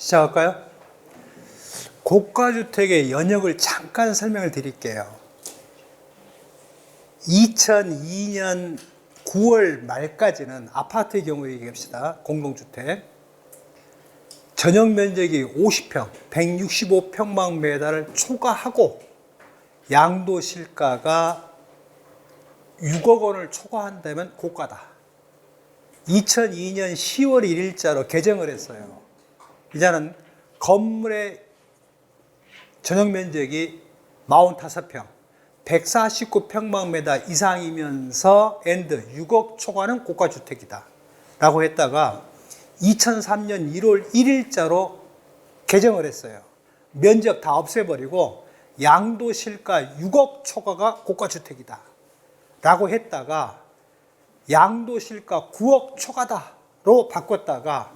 시작할까요? 고가주택의 연역을 잠깐 설명을 드릴게요. 2002년 9월 말까지는 아파트의 경우에 얘기합시다. 공동주택. 전용 면적이 50평, 165평방미터를 초과하고 양도실가가 6억 원을 초과한다면 고가다. 2002년 10월 1일자로 개정을 했어요. 이제는 건물의 전용 면적이 45평, 149평방미터 이상이면서 엔드 6억 초과는 고가주택이다 라고 했다가 2003년 1월 1일자로 개정을 했어요. 면적 다 없애버리고 양도실가 6억 초과가 고가주택이다 라고 했다가 양도실가 9억 초과다로 바꿨다가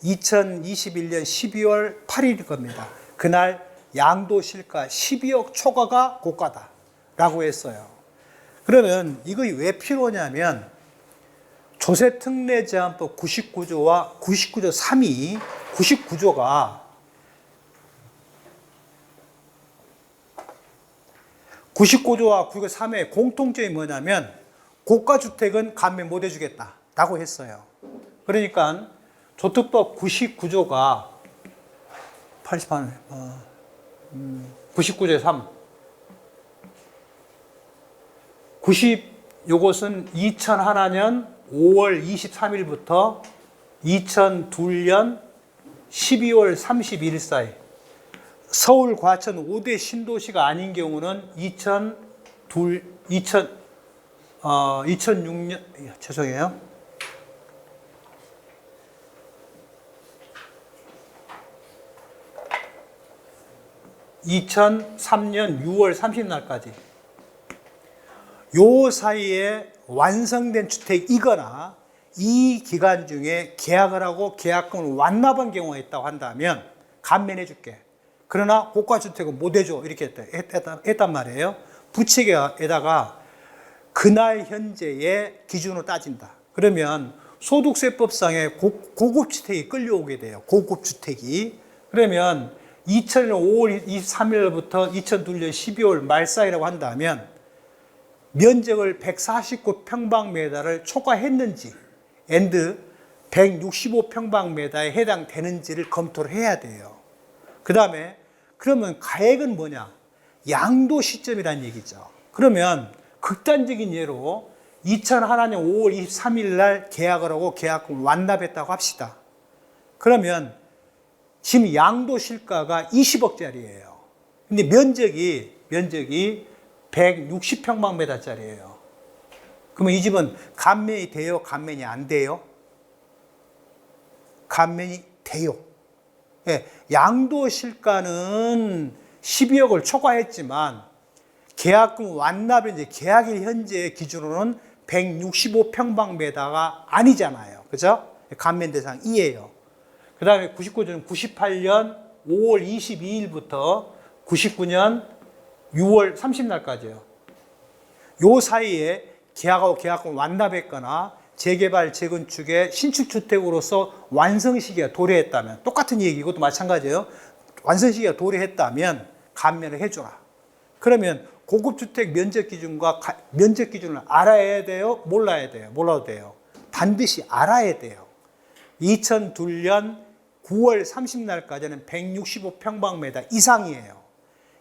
2021년 12월 8일일 겁니다. 그날 양도실가 12억 초과가 고가다 라고 했어요. 그러면 이거 왜 필요하냐면 조세특례제한법 99조와 99조 3이 99조가 99조와 99조 3의 공통점이 뭐냐면 고가주택은 감면 못 해주겠다 라고 했어요. 그러니까 조특법 99조가 99조의 3 요것은 2001년 5월 23일부터 2002년 12월 31일 사이 서울 과천 5대 신도시가 아닌 경우는 2006년 죄송해요. 2003년 6월 30날까지 요 사이에 완성된 주택이거나 이 기간 중에 계약을 하고 계약금을 완납한 경우가 있다고 한다면 감면해 줄게. 그러나 고가주택은 못 해줘. 이렇게 했단 말이에요. 부채에다가 그날 현재의 기준으로 따진다. 그러면 소득세법상의 고급주택이 끌려오게 돼요. 고급주택이. 그러면 2000년 5월 23일부터 2002년 12월 말 사이라고 한다면 면적을 149평방미터를 초과했는지 엔드 165평방미터에 해당되는지를 검토를 해야 돼요. 그 다음에 그러면 가액은 뭐냐? 양도 시점이라는 얘기죠. 그러면 극단적인 예로 2001년 5월 23일 날 계약을 하고 계약금을 완납했다고 합시다. 그러면 지금 양도실가가 20억짜리예요. 근데 면적이 160평방미터짜리예요. 그러면 이 집은 감면이 돼요? 감면이 안 돼요? 감면이 돼요. 예, 양도실가는 12억을 초과했지만 계약금 완납의 이제 계약일 현재 기준으로는 165평방미터가 아니잖아요. 그죠? 감면 대상 2예요. 그 다음에 99조는 98년 5월 22일부터 99년 6월 30날까지요. 요 사이에 계약하고 계약금 완납했거나 재개발, 재건축의 신축주택으로서 완성시기가 도래했다면 똑같은 얘기, 이것도 마찬가지예요. 완성시기가 도래했다면 감면을 해줘라. 그러면 고급주택 면적 기준과 면적 기준을 알아야 돼요? 몰라야 돼요? 몰라도 돼요. 반드시 알아야 돼요. 2002년 9월 30날까지는 165평방미터 이상이에요.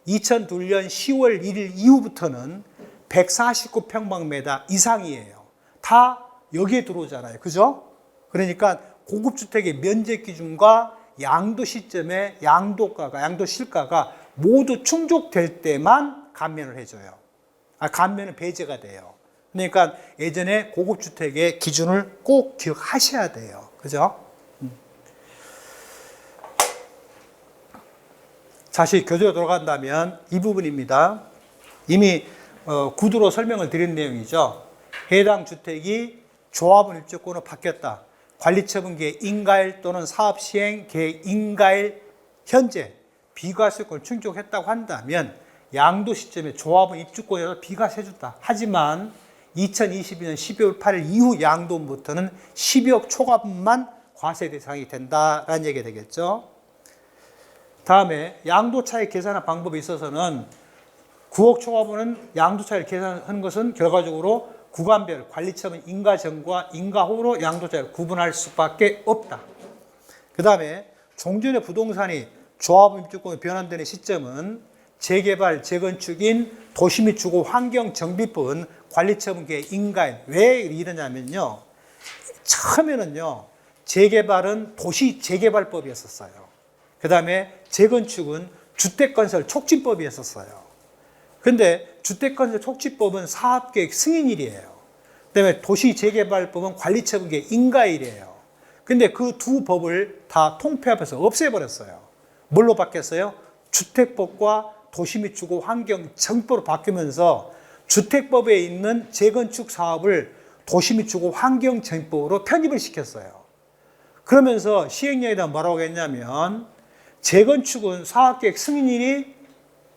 2002년 10월 1일 이후부터는 149평방미터 이상이에요. 다 여기에 들어오잖아요. 그죠? 그러니까 고급주택의 면적 기준과 양도 시점의 양도실가가 모두 충족될 때만 감면을 해줘요. 감면은 배제가 돼요. 그러니까 예전에 고급주택의 기준을 꼭 기억하셔야 돼요. 그죠? 다시 교재로 돌아간다면 이 부분입니다. 이미 구두로 설명을 드린 내용이죠. 해당 주택이 조합원 입주권으로 바뀌었다. 관리처분계 인가일 또는 사업시행 계획 인가일 현재 비과세권을 충족했다고 한다면 양도 시점에 조합원 입주권이라도 비과세해준다. 하지만 2022년 12월 8일 이후 양도부터는 12억 초과분만 과세 대상이 된다라는 얘기가 되겠죠. 다음에 양도차익 계산하는 방법에 있어서는 9억 초과분은 양도차익을 계산하는 것은 결과적으로 구간별 관리처분 인가전과 인가후로 양도차익을 구분할 수밖에 없다. 그 다음에 종전의 부동산이 조합 입주권으로 변환되는 시점은 재개발, 재건축인 도시 및 주거 환경 정비법은 관리처분 계획 인가인. 왜 이러냐면요. 처음에는요. 재개발은 도시 재개발법이었었어요. 그 다음에 재건축은 주택건설 촉진법이었었어요. 근데 주택건설 촉진법은 사업계획 승인일이에요. 그 다음에 도시 재개발법은 관리처분 계획 인가일이에요. 근데 그 두 법을 다 통폐합해서 없애버렸어요. 뭘로 바뀌었어요? 주택법과 도시 및 주거 환경 정법으로 바뀌면서 주택법에 있는 재건축 사업을 도시 및 주거 환경 정법으로 편입을 시켰어요. 그러면서 시행령에다 뭐라고 했냐면 재건축은 사업계획 승인일이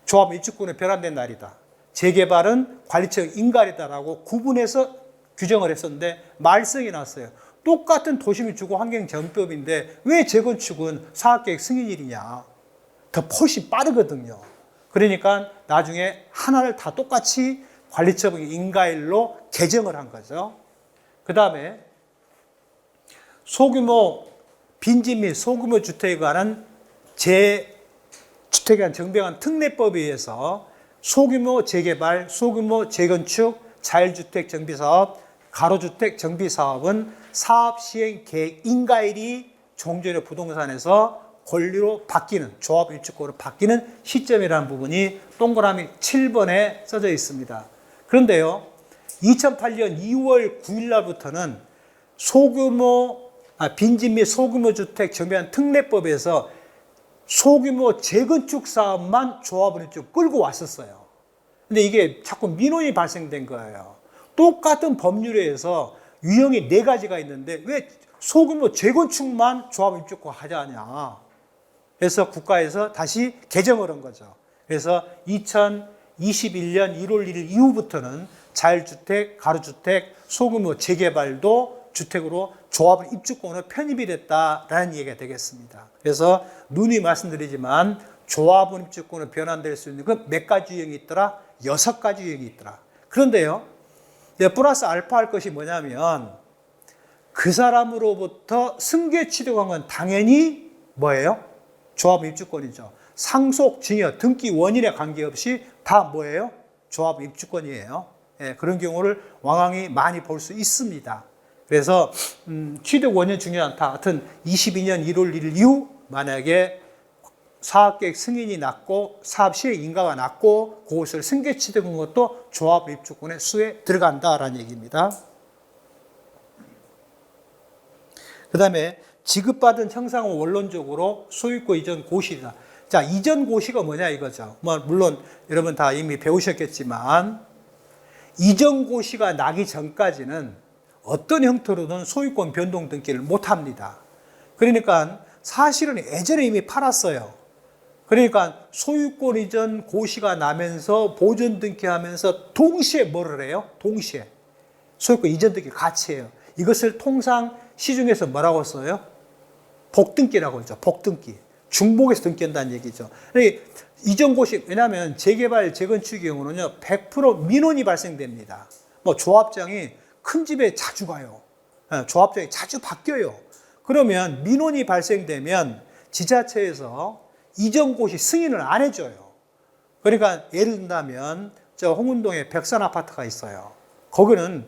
조합 입주권에 변환된 날이다. 재개발은 관리처분 인가일이다라고 구분해서 규정을 했었는데 말썽이 났어요. 똑같은 도시 및 주거 환경 정법인데 왜 재건축은 사업계획 승인일이냐. 더 훨씬 빠르거든요. 그러니까 나중에 하나를 다 똑같이 관리처분 인가일로 개정을 한 거죠. 그 다음에 소규모 빈집 및 소규모 주택에 관한 주택에 관한 정비관 특례법에 의해서 소규모 재개발, 소규모 재건축, 자율주택 정비사업, 가로주택 정비사업은 사업시행 계획 인가일이 종전의 부동산에서 권리로 바뀌는, 조합 입주권으로 바뀌는 시점이라는 부분이 동그라미 7번에 써져 있습니다. 그런데요, 2008년 2월 9일 날부터는 빈집 및 소규모 주택 정비관 특례법에서 소규모 재건축 사업만 조합을 입주 끌고 왔었어요. 근데 이게 자꾸 민원이 발생된 거예요. 똑같은 법률에서 유형이 4가지가 있는데 왜 소규모 재건축만 조합 입주권 하자냐. 그래서 국가에서 다시 개정을 한 거죠. 그래서 2021년 1월 1일 이후부터는 자율주택, 가로주택, 소규모 재개발도 주택으로 조합 입주권으로 편입이 됐다라는 얘기가 되겠습니다. 그래서 누누이 말씀드리지만 조합 입주권으로 변환될 수 있는 그 몇 가지 유형이 있더라? 6가지 유형이 있더라. 그런데요, 플러스 알파 할 것이 뭐냐면 그 사람으로부터 승계 취득한 건 당연히 뭐예요? 조합 입주권이죠. 상속, 증여, 등기 원인에 관계없이 다 뭐예요? 조합 입주권이에요. 예, 그런 경우를 왕왕히 많이 볼 수 있습니다. 그래서 취득 원인 중요하지 않다. 하여튼 22년 1월 1일 이후 만약에 사업계획 승인이 났고 사업 시행 인가가 났고 그것을 승계 취득한 것도 조합 입주권의 수에 들어간다라는 얘기입니다. 그 다음에 지급받은 형상은 원론적으로 소유권 이전 고시이다. 자, 이전 고시가 뭐냐 이거죠. 물론 여러분 다 이미 배우셨겠지만 이전 고시가 나기 전까지는 어떤 형태로든 소유권 변동 등기를 못합니다. 그러니까 사실은 예전에 이미 팔았어요. 그러니까 소유권 이전 고시가 나면서 보존 등기하면서 동시에 뭐를 해요? 동시에 소유권 이전 등기 같이 해요. 이것을 통상 시중에서 뭐라고 써요? 복등기라고 하죠. 복등기. 중복해서 등기한다는 얘기죠. 이전 고시, 왜냐하면 재개발, 재건축의 경우는요, 100% 민원이 발생됩니다. 조합장이 큰 집에 자주 가요. 조합장이 자주 바뀌어요. 그러면 민원이 발생되면 지자체에서 이전 고시 승인을 안 해줘요. 그러니까 예를 든다면 저 홍은동에 백선 아파트가 있어요. 거기는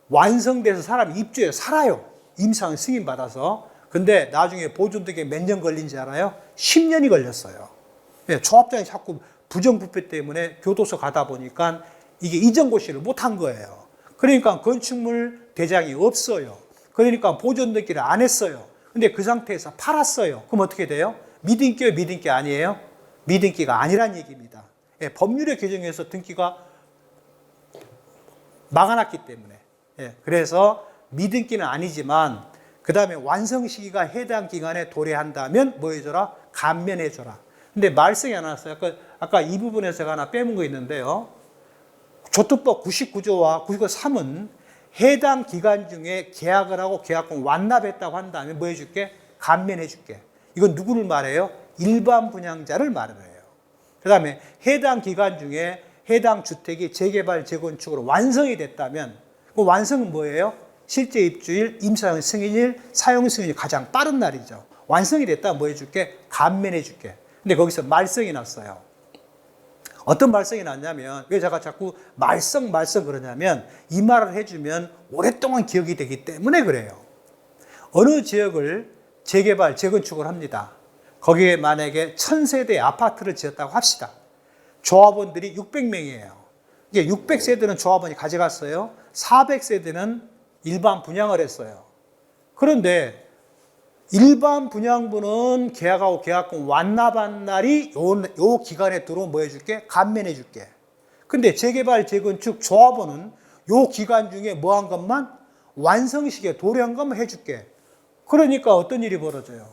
완성돼서 사람이 입주해 살아요. 임상 승인 받아서. 근데 나중에 보존 등기에 몇 년 걸린지 알아요? 10년이 걸렸어요. 조합장이 자꾸 부정부패 때문에 교도소 가다 보니까 이게 이전 고시를 못한 거예요. 그러니까 건축물 대장이 없어요. 그러니까 보존 등기를 안 했어요. 근데 그 상태에서 팔았어요. 그럼 어떻게 돼요? 미등기예요, 미등기 아니에요? 미등기가 아니란 얘기입니다. 법률의 규정에서 등기가 막아놨기 때문에. 그래서 미등기는 아니지만 그 다음에 완성 시기가 해당 기간에 도래한다면 뭐 해줘라? 감면해줘라. 근데 말씀이 안 왔어요. 아까 이 부분에서 제가 하나 빼먹은 거 있는데요. 조특법 99조와 99조 3은 해당 기간 중에 계약을 하고 계약금 완납했다고 한다면 뭐 해줄게? 감면해줄게. 이건 누구를 말해요? 일반 분양자를 말을 해요. 그 다음에 해당 기간 중에 해당 주택이 재개발, 재건축으로 완성이 됐다면 그 완성은 뭐예요? 실제 입주일, 임차인 승인일, 사용 승인이 가장 빠른 날이죠. 완성이 됐다 뭐 해줄게? 감면해 줄게. 근데 거기서 말썽이 났어요. 어떤 말썽이 났냐면, 왜 제가 자꾸 말썽 그러냐면, 이 말을 해주면 오랫동안 기억이 되기 때문에 그래요. 어느 지역을 재개발, 재건축을 합니다. 거기에 만약에 1000세대 아파트를 지었다고 합시다. 조합원들이 600명이에요. 이게 600세대는 조합원이 가져갔어요. 400세대는 일반 분양을 했어요. 그런데 일반 분양분은 계약하고 계약금 완납한 날이 요 기간에 들어오면 뭐 해줄게? 감면해 줄게. 근데 재개발, 재건축 조합원은 요 기간 중에 뭐 한 것만? 완성시켜 도래한 것만 해줄게. 그러니까 어떤 일이 벌어져요?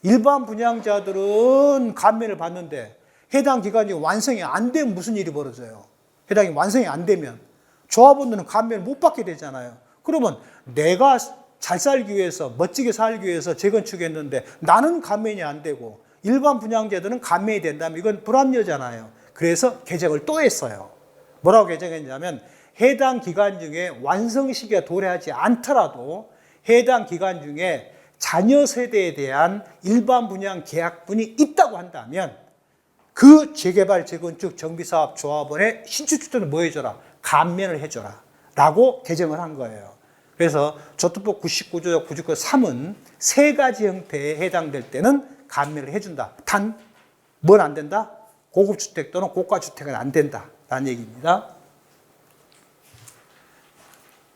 일반 분양자들은 감면을 받는데 해당 기간 중에 완성이 안 되면 무슨 일이 벌어져요? 해당이 완성이 안 되면 조합원들은 감면을 못 받게 되잖아요. 그러면 내가 잘 살기 위해서, 멋지게 살기 위해서 재건축했는데 나는 감면이 안 되고 일반 분양자들은 감면이 된다면 이건 불합리하잖아요. 그래서 개정을 또 했어요. 뭐라고 개정했냐면 해당 기간 중에 완성 시기가 도래하지 않더라도 해당 기간 중에 자녀 세대에 대한 일반 분양 계약분이 있다고 한다면 그 재개발, 재건축, 정비사업 조합원의 신축주택을 뭐 해줘라? 감면을 해줘라 라고 개정을 한 거예요. 그래서 조특법 99조 99 3은 세 가지 형태에 해당될 때는 감면을 해준다. 단, 뭘 안 된다? 고급주택 또는 고가주택은 안 된다. 라는 얘기입니다.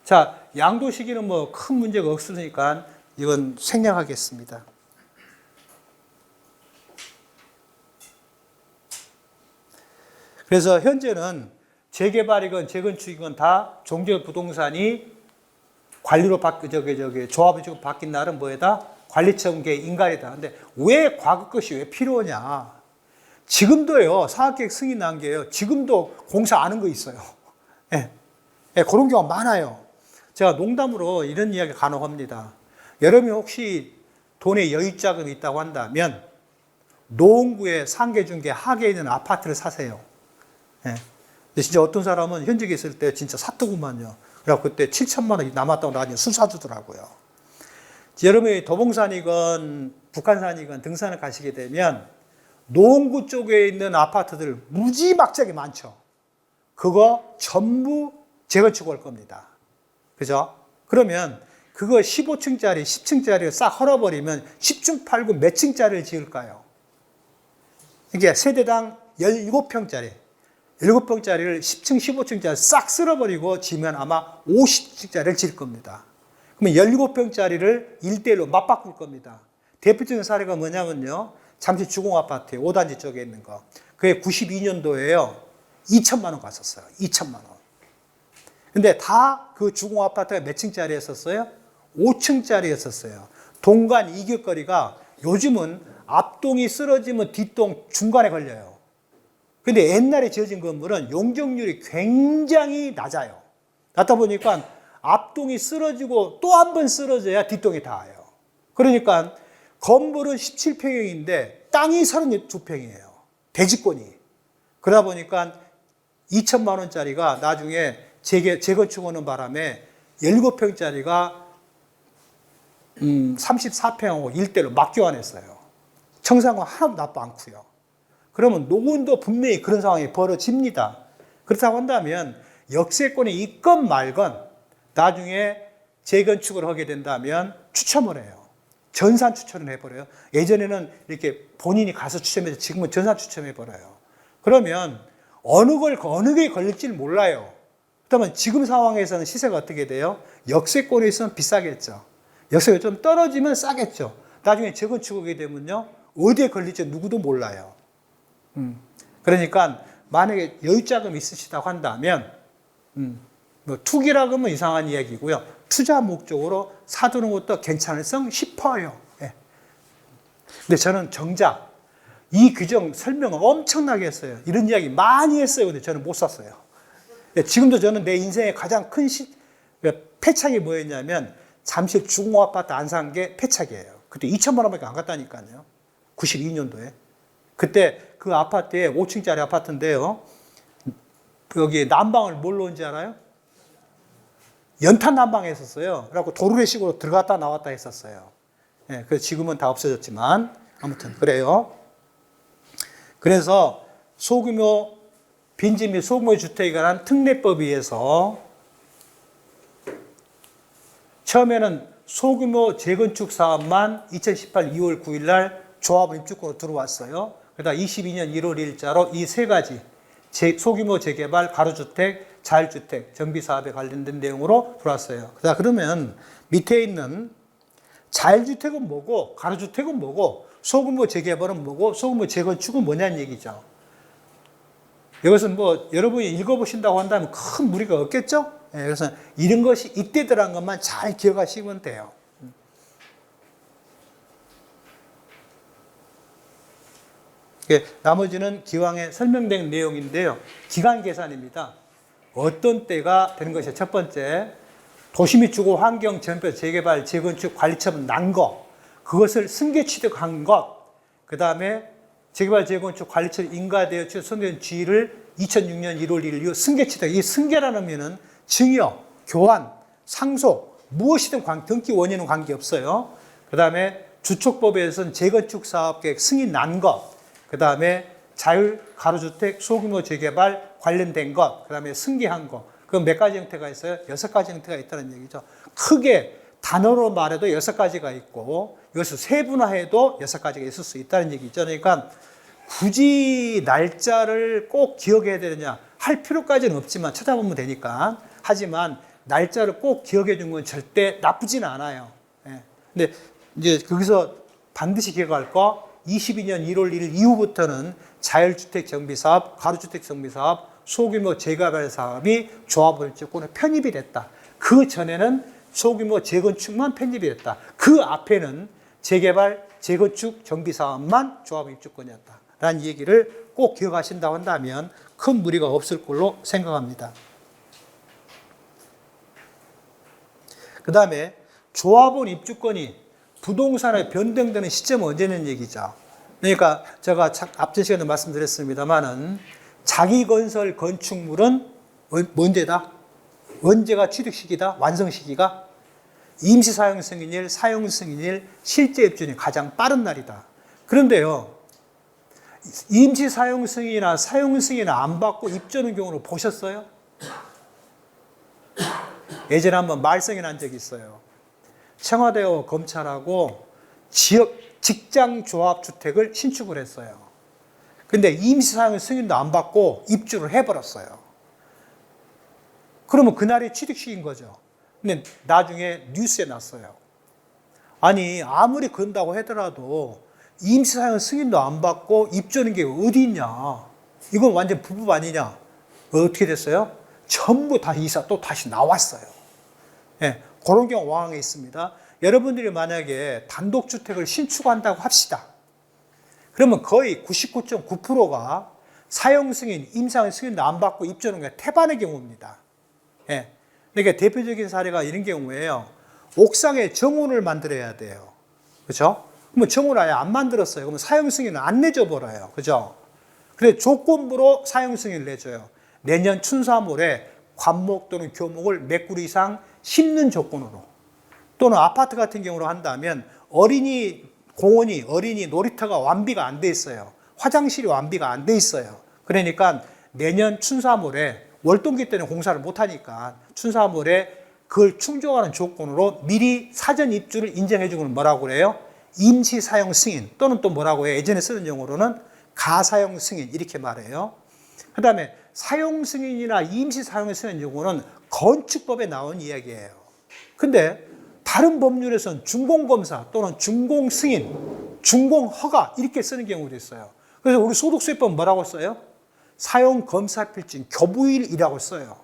자, 양도 시기는 뭐 큰 문제가 없으니까 이건 생략하겠습니다. 그래서 현재는 재개발이건 재건축이건 다 종전부동산이 관리로 조합이 지금 바뀐 날은 뭐에다? 관리처분계 인가이다. 근데 왜 과거 것이 왜 필요하냐? 지금도요, 사업계획 승인 단계예요. 지금도 공사 안 한 거 있어요. 예. 예, 그런 경우가 많아요. 제가 농담으로 이런 이야기 간혹 합니다. 여러분이 혹시 돈에 여유자금이 있다고 한다면 노원구의 상계중개 하계에 있는 아파트를 사세요. 예. 근데 진짜 어떤 사람은 현직에 있을 때 진짜 샀더구만요. 그래서 그때 7천만 원이 남았다고 나중에 술 사주더라고요. 여러분이 도봉산이건 북한산이건 등산을 가시게 되면 노원구 쪽에 있는 아파트들 무지막지하게 많죠. 그거 전부 재건축할 겁니다. 그죠? 그러면 그거 15층짜리, 10층짜리를 싹 헐어버리면 10층 팔고 몇 층짜리를 지을까요? 이게 세대당 17평짜리. 7평짜리를 10층, 15층짜리 싹 쓸어버리고 지면 아마 50층짜리를 질 겁니다. 그러면 17평짜리를 1대1로 맞바꿀 겁니다. 대표적인 사례가 뭐냐면요. 잠시 주공아파트 5단지 쪽에 있는 거. 그게 92년도에요. 2천만 원 갔었어요. 2천만 원. 근데 다 그 주공아파트가 몇 층짜리였었어요? 5층짜리였었어요. 동간 이격거리가 요즘은 앞동이 쓰러지면 뒷동 중간에 걸려요. 근데 옛날에 지어진 건물은 용적률이 굉장히 낮아요. 낮다 보니까 앞동이 쓰러지고 또 한 번 쓰러져야 뒷동이 닿아요. 그러니까 건물은 17평형인데 땅이 32평이에요. 대지권이. 그러다 보니까 2천만 원짜리가 나중에 재건축 오는 바람에 17평짜리가 34평하고 일대로 막 교환했어요. 청산권 하나도 나쁘지 않고요. 그러면 노원도 분명히 그런 상황이 벌어집니다. 그렇다고 한다면 역세권이 있건 말건 나중에 재건축을 하게 된다면 추첨을 해요. 전산 추첨을 해버려요. 예전에는 이렇게 본인이 가서 추첨해서 지금은 전산 추첨해버려요. 그러면 어느 게 걸릴지는 몰라요. 그렇다면 지금 상황에서는 시세가 어떻게 돼요? 역세권에 있으면 비싸겠죠. 역세가 좀 떨어지면 싸겠죠. 나중에 재건축하게 되면요. 어디에 걸릴지 누구도 몰라요. 그러니까 만약에 여유자금 있으시다고 한다면 뭐 투기라고 하면 이상한 이야기고요. 투자 목적으로 사두는 것도 괜찮을성 싶어요. 예. 근데 저는 정작 이 규정 설명을 엄청나게 했어요. 이런 이야기 많이 했어요. 근데 저는 못 샀어요. 예, 지금도 저는 내 인생의 가장 큰 패착이 뭐였냐면 잠실 중공아파트 안 산 게 패착이에요. 그때 2천만 원밖에 안 갔다니까요. 92년도에. 그때 그 아파트에 5층짜리 아파트인데요. 여기 난방을 뭘로 온지 알아요? 연탄 난방에 했었어요. 그래갖고 도르래식으로 들어갔다 나왔다 했었어요. 예, 그래서 지금은 다 없어졌지만 아무튼 그래요. 그래서 소규모 빈집 및 소규모 주택에 관한 특례법에 의해서 처음에는 소규모 재건축 사업만 2018 2월 9일 날 조합원 입주권으로 들어왔어요. 그러다 22년 1월 1일자로 이 세 가지 소규모 재개발, 가로주택, 자율주택, 정비사업에 관련된 내용으로 들어왔어요. 자, 그러면 밑에 있는 자율주택은 뭐고, 가로주택은 뭐고, 소규모 재개발은 뭐고, 소규모 재건축은 뭐냐는 얘기죠. 이것은 뭐 여러분이 읽어보신다고 한다면 큰 무리가 없겠죠? 예, 그래서 이런 것이 이때 들어간 것만 잘 기억하시면 돼요. 나머지는 기왕에 설명된 내용인데요. 기간 계산입니다. 어떤 때가 되는 것이 첫 번째, 도시 및 주거 환경 전표 재개발 재건축 관리처분 난 것, 그것을 승계 취득한 것, 그 다음에 재개발 재건축 관리처분 인가되어 선정된 지위를 2006년 1월 1일 이후 승계 취득. 이 승계라는 의미는 증여, 교환, 상속, 무엇이든 등기 원인은 관계없어요. 그 다음에 주촉법에서는 재건축 사업계획 승인 난 것, 그 다음에 자율 가로주택 소규모 재개발 관련된 것, 그 다음에 승계한 것. 그럼 몇 가지 형태가 있어요? 6가지 형태가 있다는 얘기죠. 크게 단어로 말해도 6가지가 있고 이것을 세분화해도 6가지가 있을 수 있다는 얘기죠. 그러니까 굳이 날짜를 꼭 기억해야 되느냐 할 필요까지는 없지만 찾아보면 되니까. 하지만 날짜를 꼭 기억해 준 건 절대 나쁘진 않아요. 예. 근데 이제 거기서 반드시 기억할 거 22년 1월 1일 이후부터는 자율주택 정비사업, 가로주택 정비사업, 소규모 재개발 사업이 조합원 입주권에 편입이 됐다. 그 전에는 소규모 재건축만 편입이 됐다. 그 앞에는 재개발, 재건축, 정비사업만 조합원 입주권이었다. 라는 얘기를 꼭 기억하신다고 한다면 큰 무리가 없을 걸로 생각합니다. 그 다음에 조합원 입주권이 부동산에 변동되는 시점은 언제는 얘기죠. 그러니까 제가 앞전 시간에 말씀드렸습니다만은 자기건설 건축물은 언제다? 언제가 취득 시기다? 완성 시기가? 임시 사용 승인일, 사용 승인일, 실제 입주는 가장 빠른 날이다. 그런데요, 임시 사용 승인이나 사용 승인을 안 받고 입주하는 경우를 보셨어요? 예전에 한번 말썽이 난 적이 있어요. 청와대와 검찰하고 직장 조합 주택을 신축을 했어요. 근데 임시 사용 승인도 안 받고 입주를 해버렸어요. 그러면 그날이 취득식인 거죠. 근데 나중에 뉴스에 났어요. 아니 아무리 그런다고 하더라도 임시 사용 승인도 안 받고 입주하는 게 어디 있냐. 이건 완전 불법 아니냐. 어떻게 됐어요? 전부 다 이사 또 다시 나왔어요. 예, 그런 경우 왕왕에 있습니다. 여러분들이 만약에 단독주택을 신축한다고 합시다. 그러면 거의 99.9%가 사용 승인, 임사용 승인도 안 받고 입주하는 게 태반의 경우입니다. 예. 그러니까 대표적인 사례가 이런 경우예요. 옥상에 정원을 만들어야 돼요. 그렇죠? 그러면 정원을 아예 안 만들었어요. 그러면 사용 승인을 안 내줘 버려요. 그죠? 그래서 조건부로 사용 승인을 내줘요. 내년 춘삼월에 관목 또는 교목을 몇 그루 이상 심는 조건으로. 또는 아파트 같은 경우로 한다면 공원이 어린이 놀이터가 완비가 안 돼 있어요. 화장실이 완비가 안 돼 있어요. 그러니까 내년 춘삼월에 월동기 때는 공사를 못 하니까 춘삼월에 그걸 충족하는 조건으로 미리 사전 입주를 인정해 주는 건 뭐라고 그래요? 임시 사용 승인 또는 또 뭐라고 해요? 예전에 쓰는 용어로는 가사용 승인 이렇게 말해요. 그 다음에 사용 승인이나 임시 사용 승인 요구는 건축법에 나온 이야기예요. 근데 다른 법률에서는 준공검사 또는 준공승인, 준공허가 이렇게 쓰는 경우도 있어요. 그래서 우리 소득세법 뭐라고 써요? 사용검사필증 교부일이라고 써요.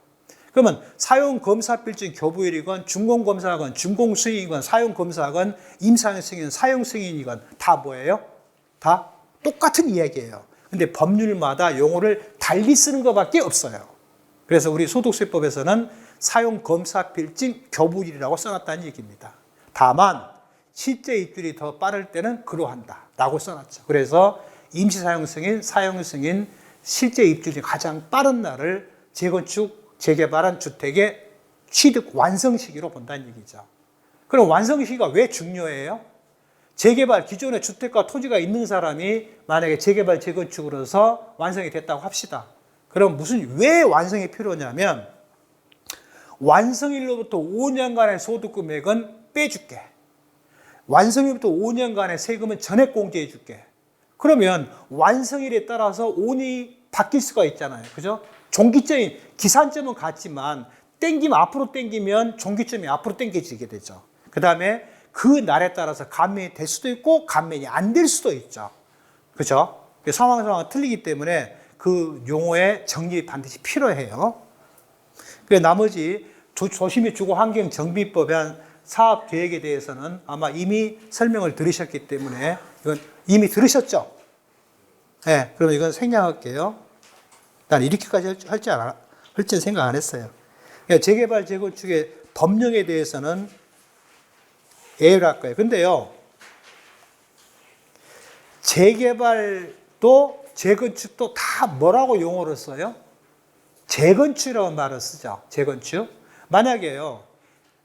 그러면 사용검사필증 교부일이건 준공검사건 준공승인이건 사용검사건 임사용승인, 사용승인이건 다 뭐예요? 다 똑같은 이야기예요. 근데 법률마다 용어를 달리 쓰는 것밖에 없어요. 그래서 우리 소득세법에서는 사용검사필증 교부일이라고 써놨다는 얘기입니다. 다만 실제 입주율이 더 빠를 때는 그러한다 라고 써놨죠. 그래서 임시 사용 승인, 사용 승인, 실제 입주율이 가장 빠른 날을 재건축, 재개발한 주택의 취득 완성 시기로 본다는 얘기죠. 그럼 완성 시기가 왜 중요해요? 재개발, 기존에 주택과 토지가 있는 사람이 만약에 재개발, 재건축으로 해서 완성이 됐다고 합시다. 그럼 왜 완성이 필요하냐면 완성일로부터 5년간의 소득 금액은 빼줄게. 완성일부터 5년간의 세금은 전액 공제해 줄게. 그러면 완성일에 따라서 운이 바뀔 수가 있잖아요. 그죠? 종기점이, 기산점은 같지만 앞으로 땡기면 종기점이 앞으로 땡겨지게 되죠. 그 다음에 그 날에 따라서 감면이 될 수도 있고 감면이 안 될 수도 있죠. 그죠? 상황이 틀리기 때문에 그 용어의 정립이 반드시 필요해요. 나머지 도시및 주거환경정비법에 한 사업 계획에 대해서는 아마 이미 설명을 들으셨기 때문에 이건 이미 들으셨죠? 네, 그럼 이건 생략할게요. 난 이렇게까지 할지는 생각 안 했어요. 재개발, 재건축의 법령에 대해서는 예를 할 거예요. 근데요, 재개발도 재건축도 다 뭐라고 용어를 써요? 재건축이라고 말을 쓰죠. 재건축. 만약에요,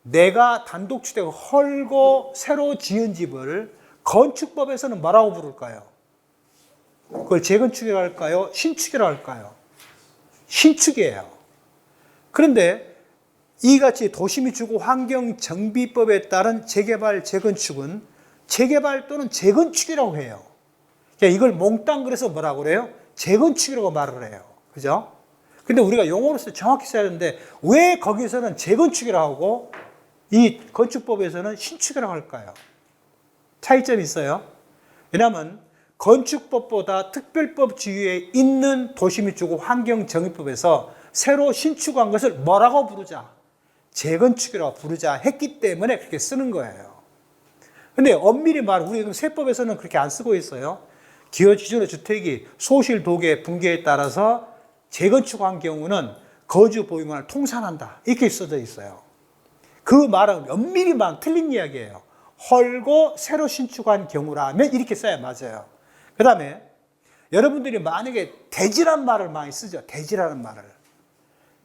내가 단독주택을 헐고 새로 지은 집을 건축법에서는 뭐라고 부를까요? 그걸 재건축이라고 할까요? 신축이라고 할까요? 신축이에요. 그런데 이같이 도시및 주거 환경 정비법에 따른 재개발, 재건축은 재개발 또는 재건축이라고 해요. 이걸 몽땅 그래서 뭐라고 그래요? 재건축이라고 말을 해요. 그죠? 근데 우리가 용어로서 정확히 써야 되는데 왜 거기서는 재건축이라고 하고 이 건축법에서는 신축이라고 할까요? 차이점이 있어요. 왜냐하면 건축법보다 특별법 지위에 있는 도시및 주거 환경 정비법에서 새로 신축한 것을 뭐라고 부르자? 재건축이라고 부르자 했기 때문에 그렇게 쓰는 거예요. 근데 엄밀히 말하면 우리 세법에서는 그렇게 안 쓰고 있어요. 기존의 주택이 소실, 도계, 붕괴에 따라서 재건축한 경우는 거주 보유만을 통산한다. 이렇게 써져 있어요. 그 말은 엄밀히 말하면 틀린 이야기예요. 헐고 새로 신축한 경우라면 이렇게 써야 맞아요. 그 다음에 여러분들이 만약에 대지란 말을 많이 쓰죠. 대지라는 말을.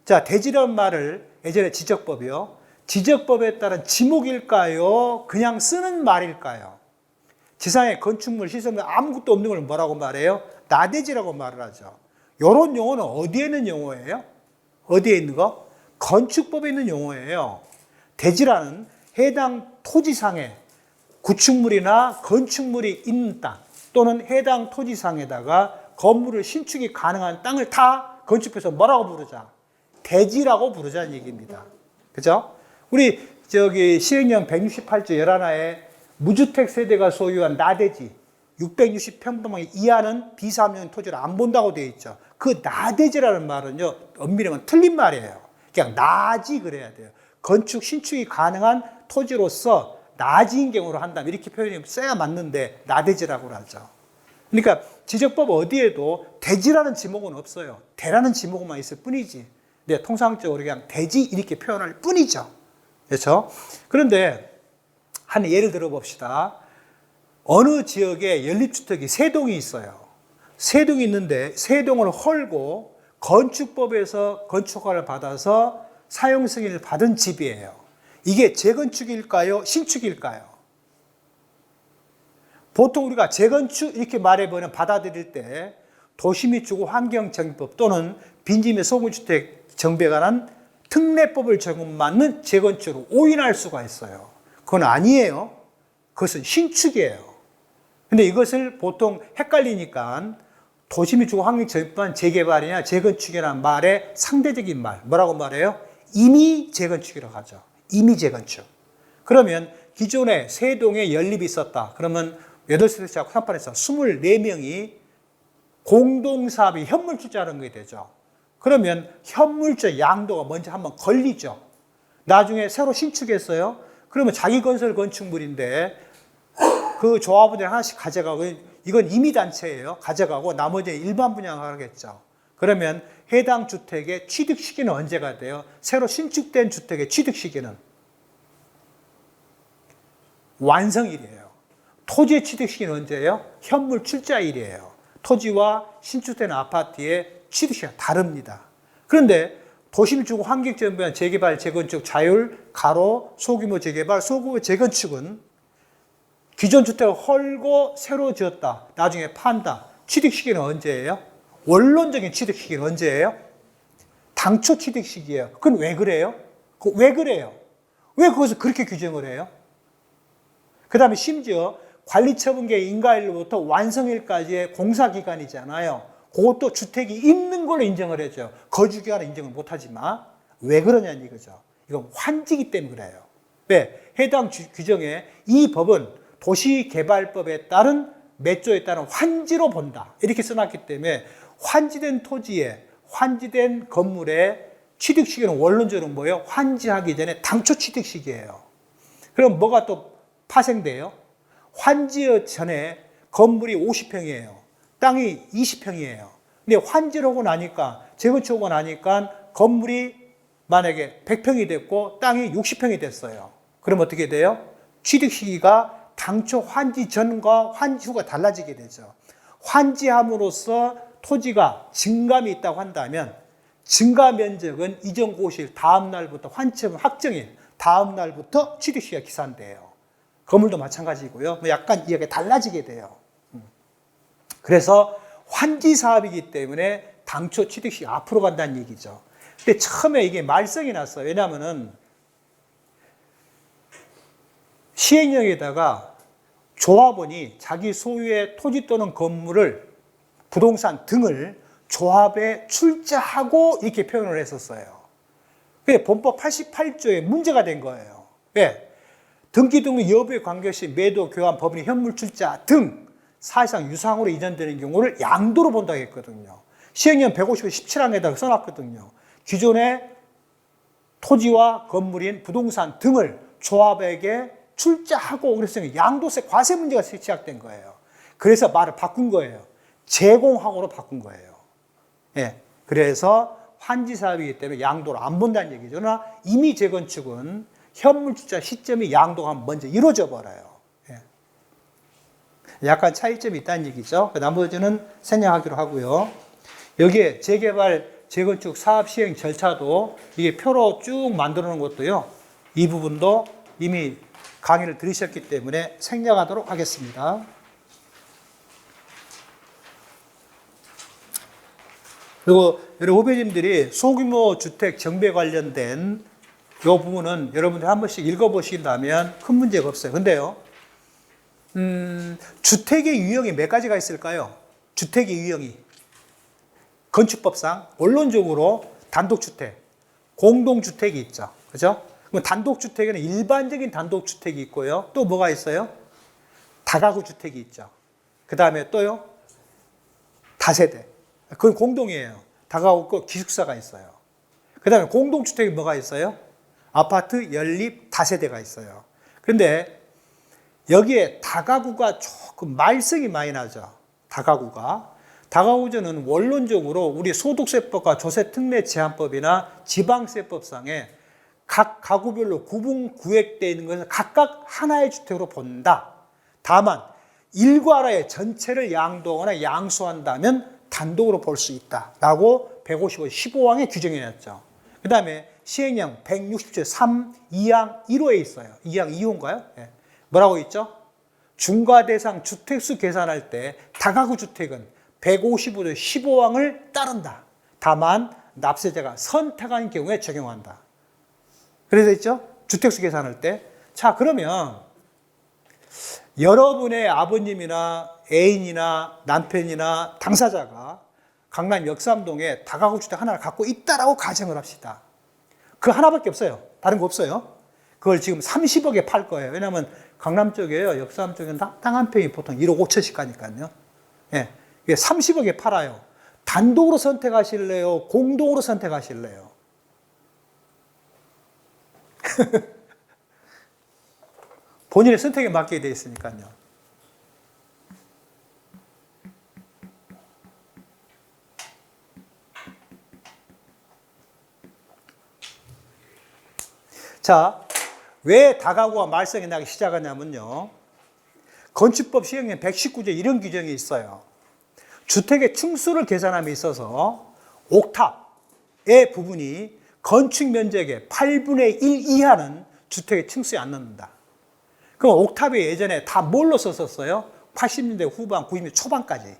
자, 대지라는 말을 예전에 지적법이요. 지적법에 따른 지목일까요? 그냥 쓰는 말일까요? 지상에 건축물, 시설물 아무것도 없는 걸 뭐라고 말해요? 나대지라고 말을 하죠. 이런 용어는 어디에 있는 용어예요? 어디에 있는 거? 건축법에 있는 용어예요. 대지라는 해당 토지상에 구축물이나 건축물이 있는 땅 또는 해당 토지상에다가 건물을 신축이 가능한 땅을 다 건축법에서 뭐라고 부르자? 대지라고 부르자는 얘기입니다. 그죠? 우리 시행령 168조 11하에 무주택 세대가 소유한 나대지 660평방미 이하는 비사업용 토지를 안 본다고 되어 있죠. 그 나대지라는 말은요, 엄밀히 말하면 틀린 말이에요. 그냥 나지 그래야 돼요. 건축, 신축이 가능한 토지로서 나지인 경우로 한다면 이렇게 표현이 써야 맞는데 나대지라고 하죠. 그러니까 지적법 어디에도 대지라는 지목은 없어요. 대라는 지목만 있을 뿐이지. 네, 통상적으로 그냥 대지 이렇게 표현할 뿐이죠. 그렇죠? 그런데 한 예를 들어봅시다. 어느 지역에 연립주택이 세 동이 있어요. 세 동이 있는데 세 동을 헐고 건축법에서 건축허가를 받아서 사용 승인을 받은 집이에요. 이게 재건축일까요? 신축일까요? 보통 우리가 재건축 이렇게 말해보면 받아들일 때 도시 및 주거 환경정비법 또는 빈지 및 소규주택 정비에 관한 특례법을 적용받는 재건축으로 오인할 수가 있어요. 그건 아니에요. 그것은 신축이에요. 근데 이것을 보통 헷갈리니까 도시 및 주거 환경정비법만 재개발이냐 재건축이라는 말의 상대적인 말, 뭐라고 말해요? 임의 재건축이라고 하죠. 임의 재건축. 그러면 기존에 세 동에 연립이 있었다. 그러면 8세대차하고 상판에서 24명이 공동사업이 현물주자라는 게 되죠. 그러면 현물주 양도가 먼저 한번 걸리죠. 나중에 새로 신축했어요. 그러면 자기 건설 건축물인데 그 조합원들이 하나씩 가져가고 이건 임의단체예요. 가져가고 나머지는 일반 분양하겠죠. 그러면 해당 주택의 취득 시기는 언제가 돼요? 새로 신축된 주택의 취득 시기는 완성일이에요. 토지의 취득 시기는 언제예요? 현물 출자일이에요. 토지와 신축되는 아파트의 취득시가 다릅니다. 그런데 도심주거 환경지원부의 재개발, 재건축, 자율, 가로, 소규모 재개발, 소규모 재건축은 기존 주택을 헐고 새로 지었다. 나중에 판다. 취득 시기는 언제예요? 원론적인 취득 시기는 언제예요? 당초 취득 시기예요. 그건 왜 그래요? 왜 그래요? 왜 그것을 그렇게 규정을 해요? 그 다음에 심지어 관리처분계 인가일로부터 완성일까지의 공사기간이잖아요. 그것도 주택이 있는 걸로 인정을 해줘요. 거주기간은 인정을 못하지만 왜 그러냐는 이거죠. 이건 환지기 때문에 그래요. 왜? 해당 규정에 이 법은 도시개발법에 따른 몇 조에 따른 환지로 본다. 이렇게 써놨기 때문에 환지된 토지에 환지된 건물의 취득 시기는 원론적으로 뭐예요? 환지하기 전에 당초 취득 시기예요. 그럼 뭐가 또 파생돼요? 환지 전에 건물이 50평이에요. 땅이 20평이에요. 근데 환지를 하고 나니까, 재건축하고 나니까 건물이 만약에 100평이 됐고 땅이 60평이 됐어요. 그럼 어떻게 돼요? 취득 시기가 당초 환지 전과 환지 후가 달라지게 되죠. 환지함으로써 토지가 증감이 있다고 한다면 증가 면적은 이전 고시일 다음 날부터 환지처분 확정일 다음 날부터 취득 시기가 기산돼요. 건물도 마찬가지고요. 약간 이야기가 달라지게 돼요. 그래서 환지 사업이기 때문에 당초 취득 시기가 앞으로 간다는 얘기죠. 근데 처음에 이게 말썽이 났어요. 왜냐하면은 시행령에다가 조합원이 자기 소유의 토지 또는 건물을 부동산 등을 조합에 출자하고 이렇게 표현을 했었어요. 그게 본법 88조에 문제가 된 거예요. 왜? 등기 등록 여부에 관계없이 매도, 교환, 법인, 현물 출자 등 사실상 유상으로 이전되는 경우를 양도로 본다고 했거든요. 시행령 150조 17항에다가 써놨거든요. 기존의 토지와 건물인 부동산 등을 조합에게 출자하고 그랬으니 양도세 과세 문제가 시작된 거예요. 그래서 말을 바꾼 거예요. 제공하고로 바꾼 거예요. 예. 그래서 환지 사업이기 때문에 양도를 안 본다는 얘기죠. 그러나 이미 재건축은 현물 출자 시점이 양도가 먼저 이루어져 버려요. 예. 약간 차이점이 있다는 얘기죠. 나머지는 생략하기로 하고요. 여기에 재개발, 재건축 사업 시행 절차도 이게 표로 쭉 만들어 놓은 것도요. 이 부분도 이미 강의를 들으셨기 때문에 생략하도록 하겠습니다. 그리고 여러분 후배님들이 소규모 주택 정비 관련된 이 부분은 여러분들이 한 번씩 읽어보신다면 큰 문제가 없어요. 근데요, 주택의 유형이 몇 가지가 있을까요? 주택의 유형이. 건축법상, 원론적으로 단독주택, 공동주택이 있죠. 그죠? 그럼 단독주택에는 일반적인 단독주택이 있고요. 또 뭐가 있어요? 다가구 주택이 있죠. 그 다음에 또요? 다세대. 그건 공동이에요. 다가구 있고 기숙사가 있어요. 그 다음에 공동주택이 뭐가 있어요? 아파트, 연립, 다세대가 있어요. 그런데 여기에 다가구가 조금 말썽이 많이 나죠. 다가구제는 원론적으로 우리 소득세법과 조세특례제한법이나 지방세법상에 각 가구별로 구분구획되어 있는 것을 각각 하나의 주택으로 본다. 다만 일괄하에 전체를 양도하거나 양수한다면 단독으로 볼 수 있다라고 155, 15항에 규정해놨죠. 그 다음에 시행령 160조 3, 2항 1호에 있어요. 2항 2호인가요? 네. 뭐라고 있죠? 중과대상 주택수 계산할 때 다가구 주택은 155조 15항을 따른다. 다만 납세자가 선택한 경우에 적용한다. 그래서 있죠? 주택수 계산할 때. 자, 그러면 여러분의 아버님이나 애인이나 남편이나 당사자가 강남 역삼동에 다가구 주택 하나를 갖고 있다라고 가정을 합시다. 그 하나밖에 없어요. 다른 거 없어요. 그걸 지금 30억에 팔 거예요. 왜냐하면 강남 쪽에요. 역삼 쪽에는 땅 한 평이 보통 1억 5천씩 가니까요. 예. 30억에 팔아요. 단독으로 선택하실래요? 공동으로 선택하실래요? 본인의 선택에 맡기게 되어 있으니까요. 자, 왜 다가구가 말썽이 나기 시작하냐면요. 건축법 시행령 119조에 이런 규정이 있어요. 주택의 층수를 계산함에 있어서 옥탑의 부분이 건축 면적의 8분의 1 이하는 주택의 층수에 안 넣는다. 그럼 옥탑이 예전에 다 뭘로 썼었어요? 80년대 후반, 90년대 초반까지.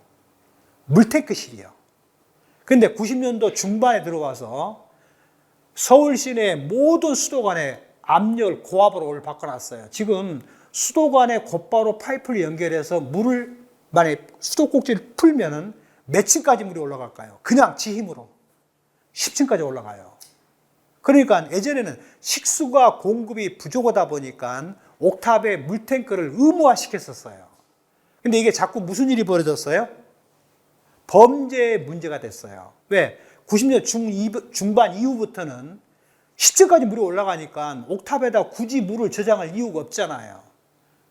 물탱크실이요. 근데 90년도 중반에 들어와서 서울 시내 모든 수도관에 압력을 고압으로 바꿔놨어요. 지금 수도관에 곧바로 파이프를 연결해서 물을 만약에 수도꼭지를 풀면은 몇 층까지 물이 올라갈까요? 그냥 지 힘으로 10층까지 올라가요. 그러니까 예전에는 식수가 공급이 부족하다 보니까 옥탑에 물탱크를 의무화시켰었어요. 근데 이게 자꾸 무슨 일이 벌어졌어요? 범죄의 문제가 됐어요. 왜? 90년 중반 이후부터는 10층까지 물이 올라가니까 옥탑에다 굳이 물을 저장할 이유가 없잖아요.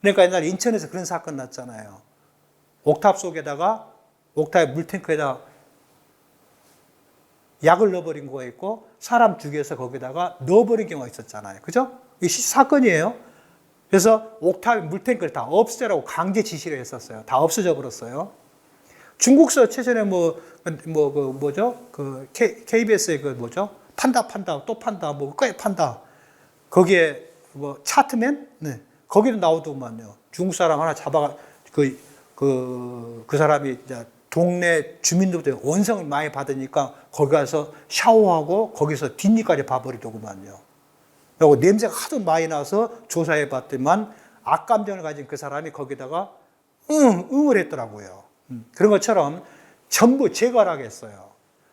그러니까 옛날에 인천에서 그런 사건 났잖아요. 옥탑 속에다가 옥탑의 물탱크에다가 약을 넣어버린 거가 있고 사람 죽여서 거기다가 넣어버린 경우가 있었잖아요. 그죠? 이게 사건이에요. 그래서 옥탑의 물탱크를 다 없애라고 강제 지시를 했었어요. 다 없어져 버렸어요. 중국서 최근에 KBS의 판다, 또 판다, 꽤 판다. 거기에 차트맨? 네. 거기도 나오더만요. 중국 사람 하나 잡아가, 그 사람이 이제 동네 주민들부터 원성을 많이 받으니까 거기 가서 샤워하고 거기서 뒷니까지 봐버리더구만요. 그리고 냄새가 하도 많이 나서 조사해 봤더만 악감정을 가진 그 사람이 거기다가 응을 했더라고요. 그런 것처럼 전부 제거를 하겠어요.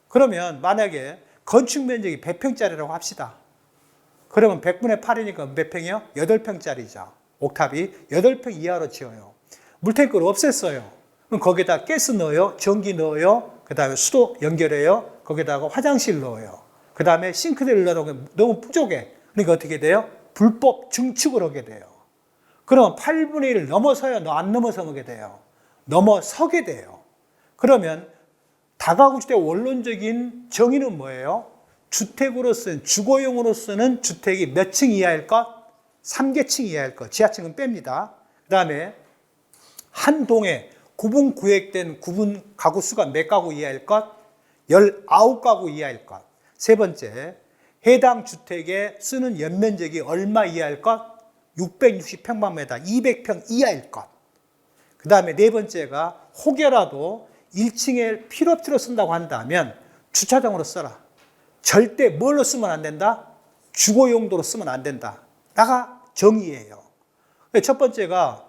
그러면 만약에 건축 면적이 100평짜리라고 합시다. 그러면 100분의 8이니까 몇 평이요? 8평짜리죠. 옥탑이 8평 이하로 지어요. 물탱크를 없앴어요. 그럼 거기다 가스 넣어요. 전기 넣어요. 그 다음에 수도 연결해요. 거기다가 화장실 넣어요. 그 다음에 싱크대를 넣어도 너무 부족해. 그러니까 어떻게 돼요? 불법 증축을 하게 돼요. 그러면 8분의 1을 넘어서요? 안 넘어서게 돼요? 넘어서게 돼요. 그러면 다가구 주택 원론적인 정의는 뭐예요? 주택으로 쓴, 주거용으로 쓰는 주택이 몇 층 이하일 것? 3개층 이하일 것. 지하층은 뺍니다. 그 다음에 한 동에 구분 구획된 구분 가구 수가 몇 가구 이하일 것? 19가구 이하일 것. 세 번째, 해당 주택에 쓰는 연면적이 얼마 이하일 것? 660평방미터, 200평 이하일 것. 그 다음에 네 번째가 혹여라도 1층에 필요없이로 쓴다고 한다면 주차장으로 써라. 절대 뭘로 쓰면 안 된다? 주거 용도로 쓰면 안 된다. 다가 정의예요. 첫 번째가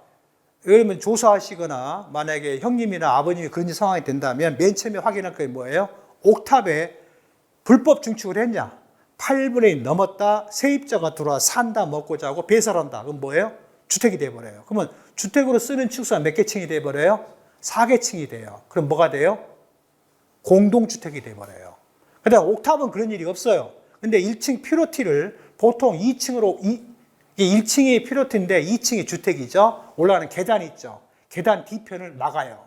여러분 조사하시거나 만약에 형님이나 아버님이 그런 상황이 된다면 맨 처음에 확인할 게 뭐예요? 옥탑에 불법 증축을 했냐? 8분의 1 넘었다. 세입자가 들어와 산다, 먹고 자고 배설한다. 그럼 뭐예요? 주택이 돼버려요. 그러면 주택으로 쓰는 층수가 몇 개 층이 돼버려요? 4개층이 돼요. 그럼 뭐가 돼요? 공동주택이 돼버려요. 그 다음 옥탑은 그런 일이 없어요. 근데 1층 피로티를 보통 2층으로, 이게 1층이 피로티인데 2층이 주택이죠. 올라가는 계단이 있죠. 계단 뒤편을 막아요.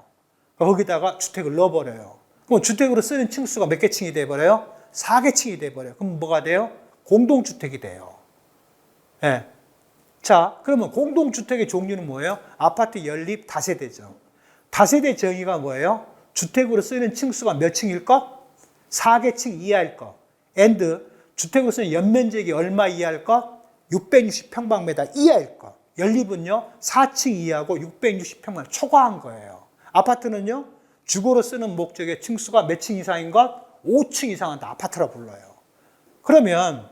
거기다가 주택을 넣어버려요. 그럼 주택으로 쓰는 층수가 몇 개 층이 돼버려요? 4개층이 돼버려요. 그럼 뭐가 돼요? 공동주택이 돼요. 예. 자, 그러면 공동주택의 종류는 뭐예요? 아파트 연립 다세대죠. 다세대 정의가 뭐예요? 주택으로 쓰이는 층수가 몇 층일 것? 4개층 이하일 것. and 주택으로 쓰는 연면적이 얼마 이하일 것? 660평방미터 이하일 것. 연립은요, 4층 이하고 660평방 초과한 거예요. 아파트는요, 주거로 쓰는 목적의 층수가 몇 층 이상인 것? 5층 이상은 다 아파트라 불러요. 그러면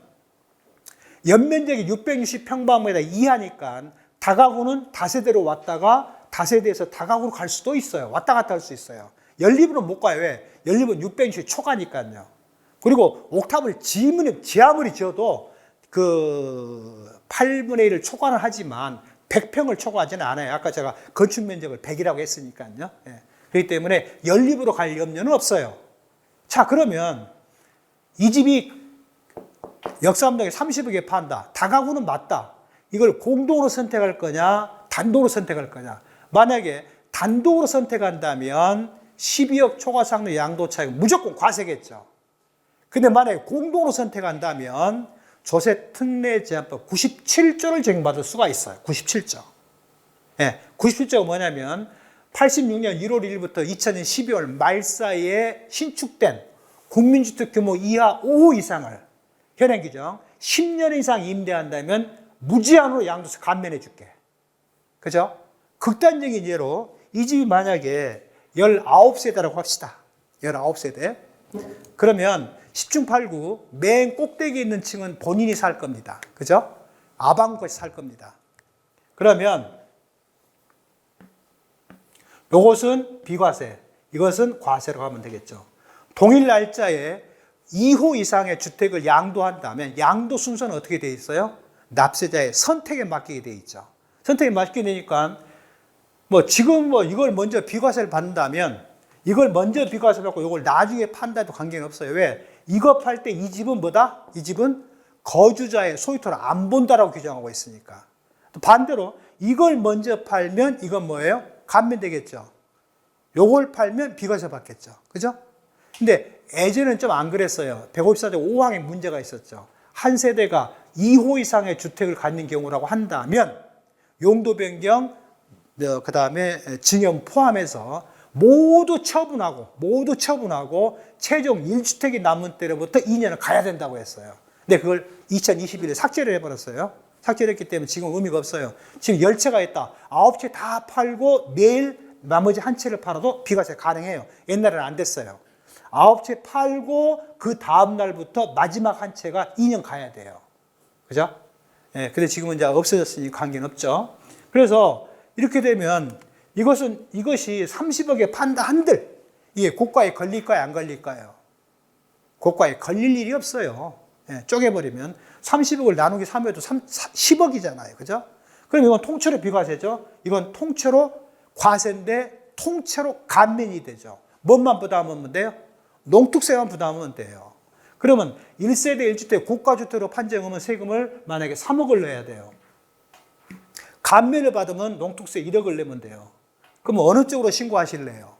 연면적이 660평방미터 이하니까 다가구는 다세대로 왔다가 다세대에서 다가구로 갈 수도 있어요. 왔다 갔다 할 수 있어요. 연립으로는 못 가요. 왜? 연립은 660 초과니까요. 그리고 옥탑을 지하물이 지어도 그 8분의 1을 초과는 하지만 100평을 초과하지는 않아요. 아까 제가 건축 면적을 100이라고 했으니까요. 예. 그렇기 때문에 연립으로 갈 염려는 없어요. 자, 그러면 이 집이 역삼동에 30억에 판다. 다가구는 맞다. 이걸 공동으로 선택할 거냐, 단독으로 선택할 거냐. 만약에 단독으로 선택한다면 12억 초과 상류 양도 차익 무조건 과세겠죠. 근데 만약에 공동으로 선택한다면 조세 특례 제한법 97조를 적용받을 수가 있어요. 97조. 예, 97조가 뭐냐면 86년 1월 1일부터 2000년 12월 말 사이에 신축된 국민주택 규모 이하 5호 이상을 현행 규정 10년 이상 임대한다면 무제한으로 양도세 감면해 줄게. 그죠? 극단적인 예로 이 집이 만약에 19세대라고 합시다. 19세대. 그러면 10중 8구 맨 꼭대기에 있는 층은 본인이 살 겁니다. 그죠? 아방까지 살 겁니다. 그러면 이것은 비과세, 이것은 과세로 가면 되겠죠. 동일 날짜에 2호 이상의 주택을 양도한다면 양도 순서는 어떻게 되어 있어요? 납세자의 선택에 맡기게 되어 있죠. 선택에 맡기게 되니까 지금 이걸 먼저 비과세를 받는다면 이걸 먼저 비과세 받고 이걸 나중에 판다도 관계는 없어요. 왜? 이거 팔 때 이 집은 뭐다? 이 집은 거주자의 소유토를 안 본다라고 규정하고 있으니까. 또 반대로 이걸 먼저 팔면 이건 뭐예요? 감면되겠죠. 요걸 팔면 비과세 받겠죠. 그죠? 근데 예전에는 좀 안 그랬어요. 154조 5항에 문제가 있었죠. 한 세대가 2호 이상의 주택을 갖는 경우라고 한다면 용도 변경, 그 다음에 증여 포함해서 모두 처분하고 최종 1주택이 남은 때로부터 2년을 가야 된다고 했어요. 근데 그걸 2021년에 삭제를 해버렸어요. 삭제를 했기 때문에 지금 의미가 없어요. 지금 10채가 있다. 9채 다 팔고 내일 나머지 한 채를 팔아도 비과세 가능해요. 옛날에는 안 됐어요. 9채 팔고 그 다음 날부터 마지막 한 채가 2년 가야 돼요. 그죠? 예, 근데 지금은 이제 없어졌으니 관계는 없죠. 그래서 이렇게 되면 이것이 30억에 판다 한들 이게 고가에 걸릴까요? 안 걸릴까요? 고가에 걸릴 일이 없어요. 예, 쪼개버리면 30억을 나누기 3해도 10억이잖아요. 그죠? 그럼 이건 통째로 비과세죠. 이건 통째로 과세인데 통째로 감면이 되죠. 뭔만 부담하면 돼요? 농특세만 부담하면 돼요. 그러면 1세대 1주택 고가주택으로 판정하면 세금을 만약에 3억을 내야 돼요. 감면을 받으면 농특세 1억을 내면 돼요. 그럼 어느 쪽으로 신고하실래요?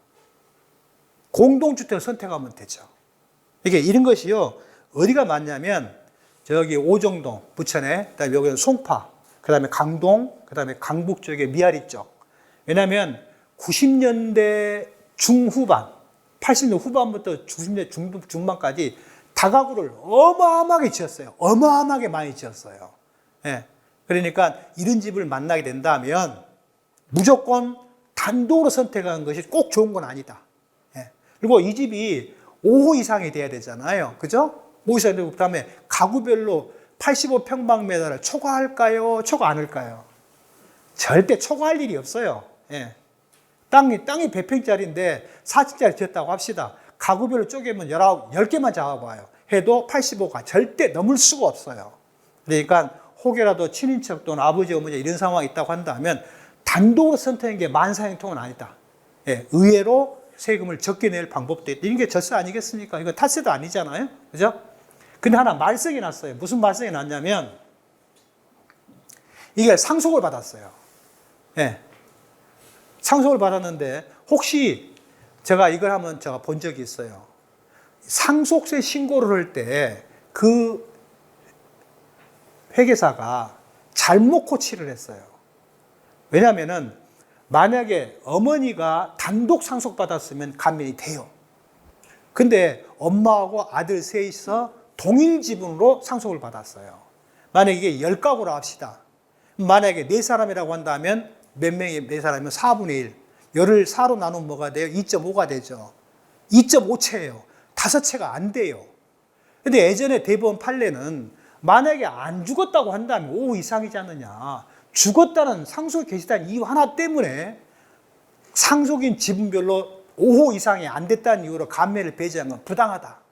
공동주택을 선택하면 되죠. 이게 이런 것이요. 어디가 맞냐면 저기 오정동, 부천에, 그다음에 여기는 송파, 그다음에 강동, 그다음에 강북 쪽에 미아리 쪽. 왜냐하면 90년대 중후반, 80년 후반부터 90년대 중반까지 다가구를 어마어마하게 지었어요. 어마어마하게 많이 지었어요. 예. 그러니까 이런 집을 만나게 된다면 무조건 단독으로 선택한 것이 꼭 좋은 건 아니다. 예. 그리고 이 집이 5호 이상이 돼야 되잖아요. 그죠? 5호 이상이 되고 그다음에 가구별로 85평방미터를 초과할까요? 초과 안 할까요? 절대 초과할 일이 없어요. 예. 땅이 100평짜리인데 4층짜리 지었다고 합시다. 가구별로 쪼개면 10개만 잡아봐요. 해도 85가 절대 넘을 수가 없어요. 그러니까 혹여라도 친인척 또는 아버지, 어머니 이런 상황이 있다고 한다면 단독으로 선택한 게 만사형통은 아니다. 예, 의외로 세금을 적게 낼 방법도 있다. 이게 절세 아니겠습니까? 이거 탈세도 아니잖아요. 그죠? 근데 하나 말썽이 났어요. 무슨 말썽이 났냐면 이게 상속을 받았어요. 예. 상속을 받았는데 혹시 제가 이걸 한번 제가 본 적이 있어요. 상속세 신고를 할 때 그 회계사가 잘못 코치를 했어요. 왜냐하면은 만약에 어머니가 단독 상속받았으면 감면이 돼요. 근데 엄마하고 아들 셋이서 동일 지분으로 상속을 받았어요. 만약에 이게 10가구로 합시다. 만약에 4사람이라고 한다면 몇 명이 4사람이면 4분의 1. 열을 4로 나누면 뭐가 돼요? 2.5가 되죠. 2.5채예요. 5채가 안 돼요. 근데 예전에 대법원 판례는 만약에 안 죽었다고 한다면 5 이상이지 않느냐. 죽었다는 상속에 계시다는 이유 하나 때문에 상속인 지분별로 5호 이상이 안 됐다는 이유로 감면을 배제한 건 부당하다.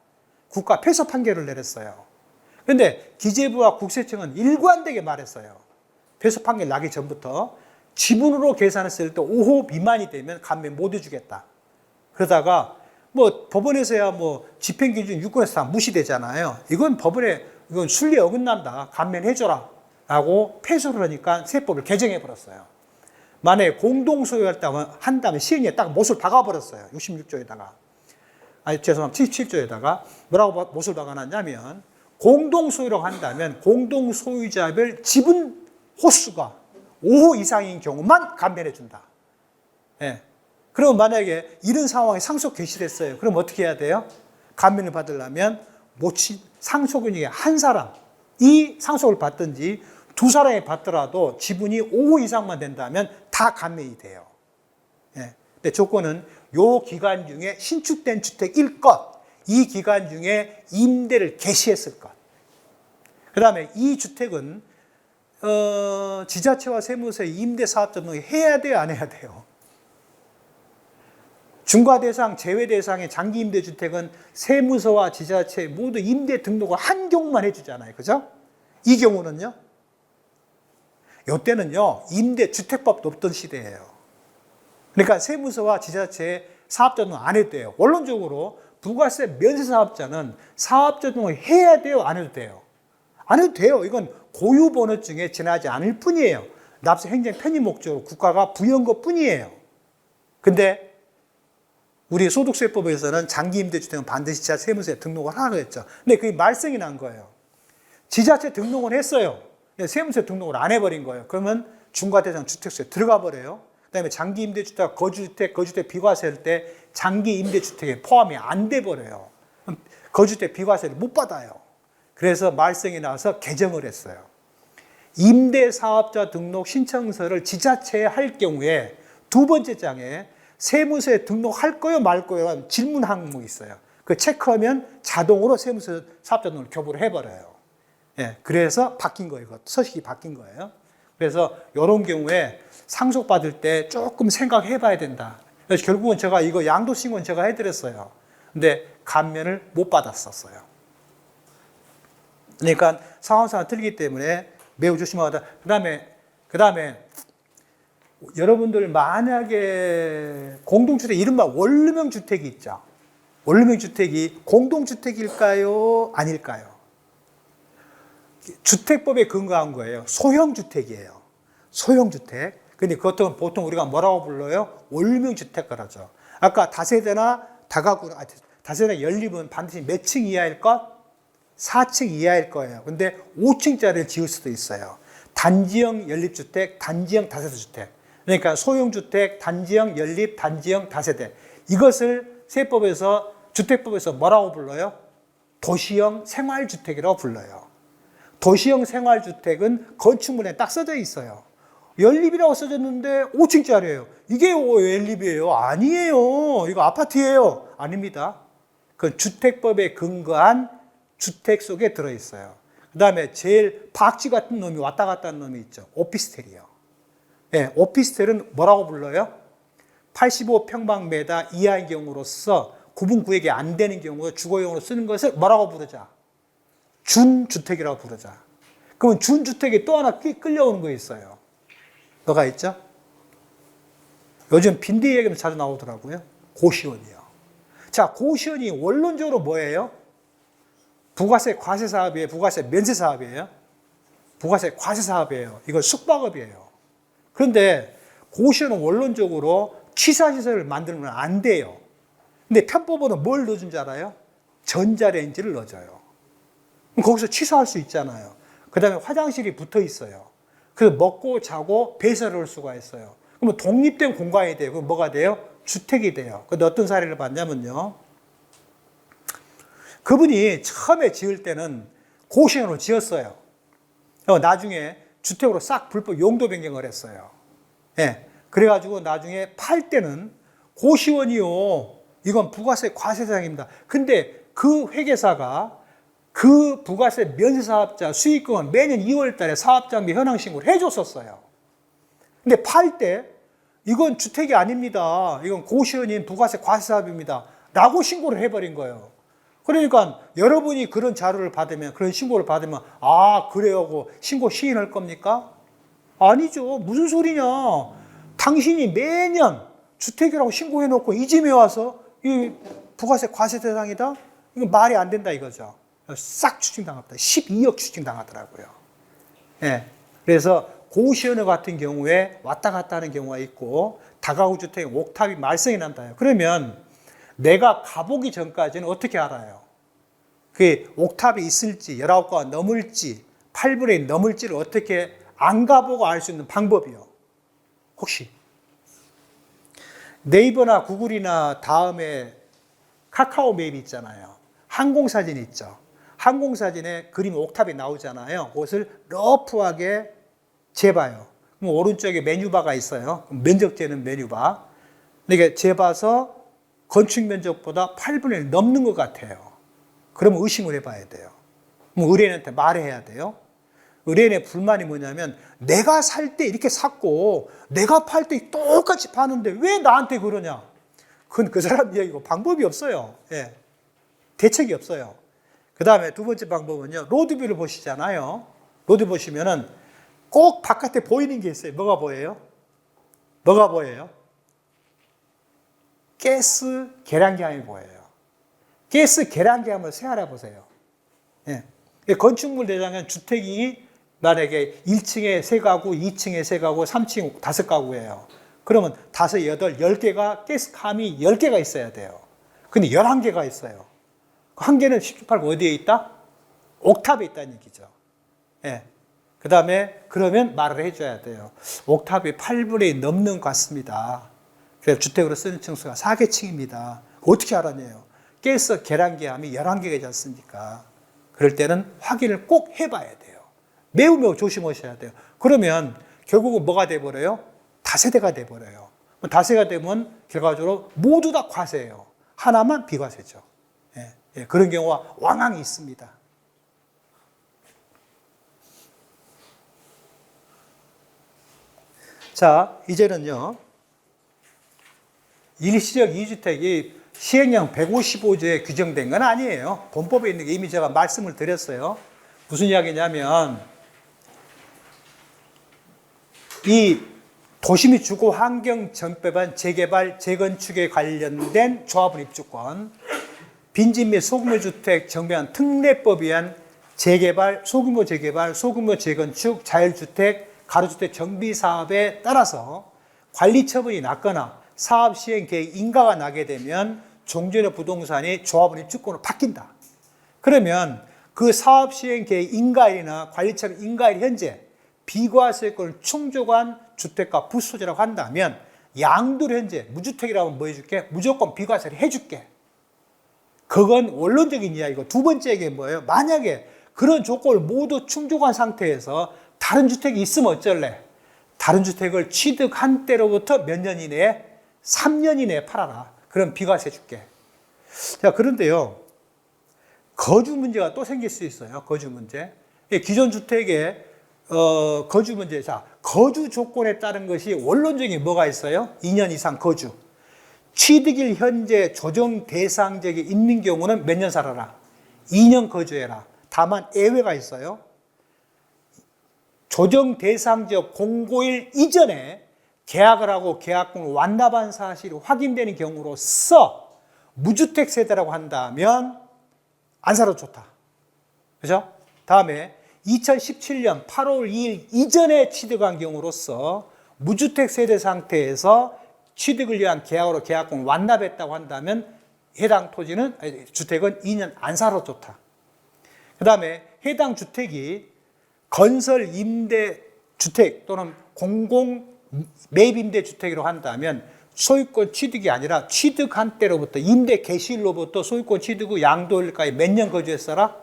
국가 패소 판결을 내렸어요. 그런데 기재부와 국세청은 일관되게 말했어요. 패소 판결 나기 전부터 지분으로 계산했을 때 5호 미만이 되면 감면 못 해주겠다. 그러다가 법원에서야 집행기준 유권에서 다 무시되잖아요. 이건 이건 순리에 어긋난다. 감면해줘라. 라고 패소를 하니까 세법을 개정해버렸어요. 만약에 공동소유한다면 시행에 딱 못을 박아버렸어요. 66조에다가. 죄송합니다. 77조에다가 뭐라고 못을 박아놨냐면 공동소유라고 한다면 공동소유자별 지분 호수가 5호 이상인 경우만 감면해준다. 예. 그럼 만약에 이런 상황에 상속 개시됐어요. 그럼 어떻게 해야 돼요? 감면을 받으려면 상속인 중에 한 사람이 상속을 받든지 두 사람이 받더라도 지분이 5 이상만 된다면 다 감면이 돼요. 예. 근데 조건은 요 기간 중에 신축된 주택일 것, 이 기간 중에 임대를 개시했을 것. 그 다음에 이 주택은 지자체와 세무서에 임대 사업 등록을 해야 돼요, 안 해야 돼요? 중과 대상, 제외 대상의 장기 임대 주택은 세무서와 지자체 모두 임대 등록을 한 경우만 해주잖아요, 그죠? 이 경우는요, 이때는요 임대 주택법도 없던 시대예요. 그러니까 세무서와 지자체 사업자 등록 안 해도 돼요. 원론적으로 부가세 면세 사업자는 사업자 등록을 해야 돼요, 안 해도 돼요? 안 해도 돼요. 이건 고유 번호증에 지나지 않을 뿐이에요. 납세 행정 편의 목적으로 국가가 부여한 것 뿐이에요. 근데 우리 소득세법에서는 장기 임대주택은 반드시 지자체 세무서에 등록을 하라고 했죠. 근데 그게 말썽이 난 거예요. 지자체 등록을 했어요. 세무서에 등록을 안 해버린 거예요. 그러면 중과대상 주택수에 들어가 버려요. 그다음에 장기 임대주택, 거주주택 비과세 할 때 장기 임대주택에 포함이 안 돼 버려요. 거주주택 비과세를 못 받아요. 그래서 말썽이 나서 개정을 했어요. 임대사업자 등록 신청서를 지자체에 할 경우에 두 번째 장에 세무서에 등록할 거요 말 거요 질문 항목이 있어요. 그 체크하면 자동으로 세무서 사업자 등록을 교부를 해버려요. 예, 그래서 바뀐 거예요. 서식이 바뀐 거예요. 그래서 이런 경우에 상속받을 때 조금 생각해 봐야 된다. 그래서 결국은 제가 이거 양도신고는 제가 해드렸어요. 근데 감면을 못 받았었어요. 그러니까 상황상이 틀리기 때문에 매우 조심하다. 그 다음에 여러분들 만약에 공동주택, 이른바 원룸형 주택이 있죠. 원룸형 주택이 공동주택일까요? 아닐까요? 주택법에 근거한 거예요. 소형주택이에요. 소형주택. 근데 그것도 보통 우리가 뭐라고 불러요? 원룸형 주택 그러죠. 아까 다세대나 다가구, 다세대 연립은 반드시 몇 층 이하일 것? 4층 이하일 거예요. 근데 5층짜리를 지을 수도 있어요. 단지형 연립주택, 단지형 다세대 주택. 그러니까 소형주택, 단지형 연립, 단지형 다세대. 이것을 세법에서, 주택법에서 뭐라고 불러요? 도시형 생활주택이라고 불러요. 도시형 생활주택은 건축물에 딱 써져 있어요. 연립이라고 써졌는데 5층짜리예요. 이게 연립이에요? 아니에요. 이거 아파트예요. 아닙니다. 그건 주택법에 근거한 주택 속에 들어있어요. 그 다음에 제일 박쥐 같은 놈이 왔다 갔다 하는 놈이 있죠. 오피스텔이요. 예, 오피스텔은 뭐라고 불러요? 85평방미터 이하의 경우로서 구분구역이 안 되는 경우에 주거용으로 쓰는 것을 뭐라고 부르자? 준주택이라고 부르자. 그러면 준주택에 또 하나 끌려오는 거 있어요. 뭐가 있죠? 요즘 빈대 얘기는 자주 나오더라고요. 고시원이요. 자, 고시원이 원론적으로 뭐예요? 부가세 과세 사업이에요? 부가세 면세 사업이에요? 부가세 과세 사업이에요. 이건 숙박업이에요. 그런데 고시원은 원론적으로 취사시설을 만들면 안 돼요. 근데 편법으로 뭘 넣어준 줄 알아요? 전자레인지를 넣어줘요. 그럼 거기서 취사할 수 있잖아요. 그 다음에 화장실이 붙어 있어요. 그래서 먹고 자고 배설을 할 수가 있어요. 그러면 독립된 공간이 돼요. 그럼 뭐가 돼요? 주택이 돼요. 근데 어떤 사례를 봤냐면요. 그분이 처음에 지을 때는 고시원으로 지었어요. 나중에 주택으로 싹 불법 용도 변경을 했어요. 예. 그래가지고 나중에 팔 때는 고시원이요. 이건 부가세 과세 대상입니다. 근데 그 회계사가 그 부가세 면세사업자 수익금은 매년 2월 달에 사업장비 현황 신고를 해줬었어요. 근데 팔 때 이건 주택이 아닙니다. 이건 고시원인 부가세 과세 사업입니다. 라고 신고를 해버린 거예요. 그러니까 여러분이 그런 자료를 받으면, 그런 신고를 받으면, 아, 그래요 하고 신고 시인할 겁니까? 아니죠. 무슨 소리냐. 당신이 매년 주택이라고 신고해놓고 이쯤에 와서 이 부가세 과세 대상이다? 이건 말이 안 된다 이거죠. 싹 추징당합니다. 12억 추징당하더라고요. 예. 그래서 고시원호 같은 경우에 왔다 갔다 하는 경우가 있고, 다가구 주택 옥탑이 말썽이 난다요. 그러면 내가 가보기 전까지는 어떻게 알아요? 그 옥탑이 있을지, 19가가 넘을지, 8분의 1 넘을지를 어떻게 안 가보고 알 수 있는 방법이요? 혹시 네이버나 구글이나 다음에 카카오 맵이 있잖아요. 항공사진 있죠. 항공사진에 그림 옥탑이 나오잖아요. 그것을 러프하게 재봐요. 그럼 오른쪽에 메뉴바가 있어요. 면적 재는 메뉴바. 이게 재봐서 건축 면적보다 8분의 1 넘는 것 같아요. 그러면 의심을 해봐야 돼요. 그럼 의뢰인한테 말해야 돼요. 의뢰인의 불만이 뭐냐면 내가 살 때 이렇게 샀고 내가 팔 때 똑같이 파는데 왜 나한테 그러냐. 그건 그 사람 이야기고 방법이 없어요. 예. 대책이 없어요. 그 다음에 두 번째 방법은요. 로드뷰를 보시잖아요. 로드 보시면은 꼭 바깥에 보이는 게 있어요. 뭐가 보여요? 뭐가 보여요? 가스 계량기함이 보여요. 가스 계량기함을 세알아 보세요. 예. 건축물 대장은 주택이 만약에 1층에 3가구, 2층에 3가구, 3층 5가구예요. 그러면 5, 8, 10개가 가스함이 10개가 있어야 돼요. 근데 11개가 있어요. 한 개는 10-8 어디에 있다? 옥탑에 있다는 얘기죠. 예. 그 다음에 그러면 말을 해줘야 돼요. 옥탑이 8분의 1 넘는 것 같습니다. 그래서 주택으로 쓰는 층수가 4개층입니다. 어떻게 알았냐요? 가스 계량기함이 11개가 있지 않습니까? 그럴 때는 확인을 꼭 해봐야 돼요. 매우 조심하셔야 돼요. 그러면 결국은 뭐가 돼버려요? 다세대가 돼버려요. 다세가 되면 결과적으로 모두 다 과세예요. 하나만 비과세죠. 예, 예, 그런 경우가 왕왕 있습니다. 자, 이제는요. 일시적 2주택이 시행령 155조에 규정된 건 아니에요. 본법에 있는 게 이미 제가 말씀을 드렸어요. 무슨 이야기냐면 이 도시 및 주거 환경 전법안 재개발, 재건축에 관련된 조합원 입주권, 빈집 및 소규모 주택 정비한 특례법에 의한 재개발, 소규모 재개발, 소규모 재건축, 자율주택, 가로주택 정비 사업에 따라서 관리 처분이 났거나 사업 시행 계획 인가가 나게 되면 종전의 부동산이 조합원 입주권으로 바뀐다. 그러면 그 사업 시행 계획 인가일이나 관리 처분 인가일 현재 비과세권을 충족한 주택과 부소지라고 한다면 양도를 현재 무주택이라고 뭐 해줄게? 무조건 비과세를 해줄게. 그건 원론적인 이야기고 두 번째 게 뭐예요? 만약에 그런 조건을 모두 충족한 상태에서 다른 주택이 있으면 어쩔래? 다른 주택을 취득한 때로부터 몇 년 이내에? 3년 이내에 팔아라. 그럼 비과세 줄게. 자, 그런데요. 거주 문제가 또 생길 수 있어요. 거주 문제. 기존 주택의 거주 문제. 자, 거주 조건에 따른 것이 원론적인 뭐가 있어요? 2년 이상 거주. 취득일 현재 조정 대상 지역에 있는 경우는 몇 년 살아라? 2년 거주해라. 다만 예외가 있어요. 조정 대상 지역 공고일 이전에 계약을 하고 계약금을 완납한 사실이 확인되는 경우로서 무주택 세대라고 한다면 안 살아도 좋다. 그죠? 다음에 2017년 8월 2일 이전에 취득한 경우로서 무주택 세대 상태에서 취득을 위한 계약으로 계약금을 완납했다고 한다면 해당 주택은 2년 안 살아도 좋다. 그 다음에 해당 주택이 건설 임대 주택 또는 공공 매입 임대 주택이라고 한다면 소유권 취득이 아니라 취득한 때로부터 임대 개시일로부터 소유권 취득 후 양도일까지 몇 년 거주했어라?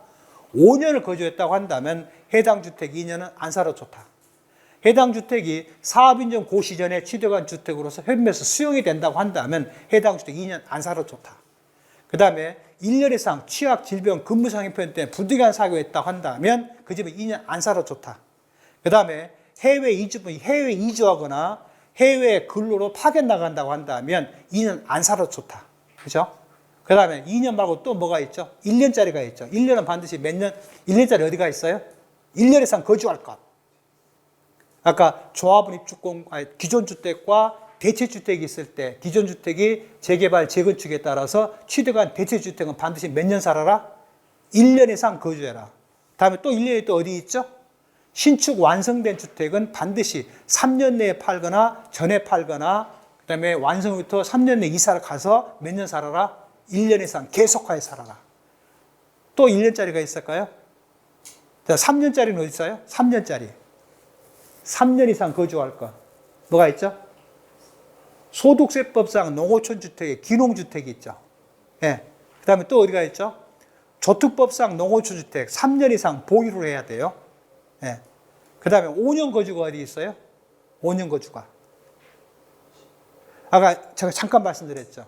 5년을 거주했다고 한다면 해당 주택 2년은 안 살아도 좋다. 해당 주택이 사업인정 고시 전에 취득한 주택으로서 협의에서 수용이 된다고 한다면 해당 주택 2년 안 살아도 좋다. 그 다음에 1년 이상 취약, 질병, 근무상해편 때문에 부득이한 사고가 있다고 한다면 그 집은 2년 안 살아도 좋다. 그 다음에 해외 이주하거나 해외 근로로 파견 나간다고 한다면 2년 안 살아도 좋다. 그죠? 그 다음에 2년 말고 또 뭐가 있죠? 1년짜리가 있죠. 1년은 반드시 몇 년? 1년짜리 어디가 있어요? 1년 이상 거주할 것. 아까 조합원 입주권, 기존 주택과 대체주택이 있을 때 기존 주택이 재개발, 재건축에 따라서 취득한 대체주택은 반드시 몇 년 살아라? 1년 이상 거주해라. 다음에 또 1년이 또 어디 있죠? 신축 완성된 주택은 반드시 3년 내에 팔거나 전에 팔거나 그 다음에 완성 후부터 3년 내에 이사를 가서 몇 년 살아라? 1년 이상 계속하여 살아라. 또 1년짜리가 있을까요? 자, 3년짜리는 어디 있어요? 3년짜리. 3년 이상 거주할 것. 뭐가 있죠? 소득세법상 농어촌 주택에 기농주택이 있죠. 예. 그 다음에 또 어디가 있죠? 조특법상 농어촌 주택 3년 이상 보유를 해야 돼요. 예. 그 다음에 5년 거주가 어디 있어요? 5년 거주가. 아까 제가 잠깐 말씀드렸죠.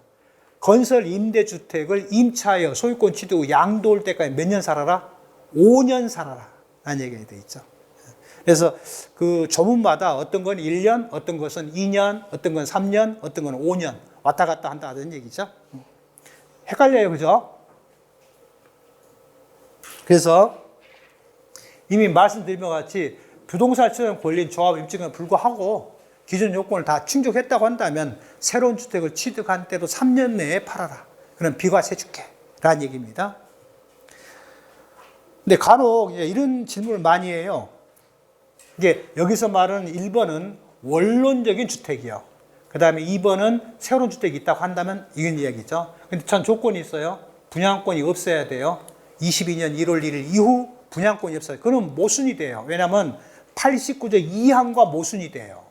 건설 임대주택을 임차하여 소유권 취득 후 양도할 때까지 몇 년 살아라? 5년 살아라. 라는 얘기가 되어 있죠. 그래서 그 조문마다 어떤 건 1년, 어떤 것은 2년, 어떤 건 3년, 어떤 건 5년 왔다 갔다 한다는 얘기죠. 헷갈려요, 그죠? 그래서 이미 말씀드린 것 같이 부동산 시장 권리인 조합 입증에 불구하고 기존 요건을 다 충족했다고 한다면 새로운 주택을 취득한 때도 3년 내에 팔아라. 그럼 비과세 줄게. 라는 얘기입니다. 근데 간혹 이런 질문을 많이 해요. 이게 여기서 말하는 1번은 원론적인 주택이요. 그 다음에 2번은 새로운 주택이 있다고 한다면 이런 이야기죠. 근데 전 조건이 있어요. 분양권이 없어야 돼요. 22년 1월 1일 이후 분양권이 없어요. 그럼 모순이 돼요. 왜냐하면 89조 2항과 모순이 돼요.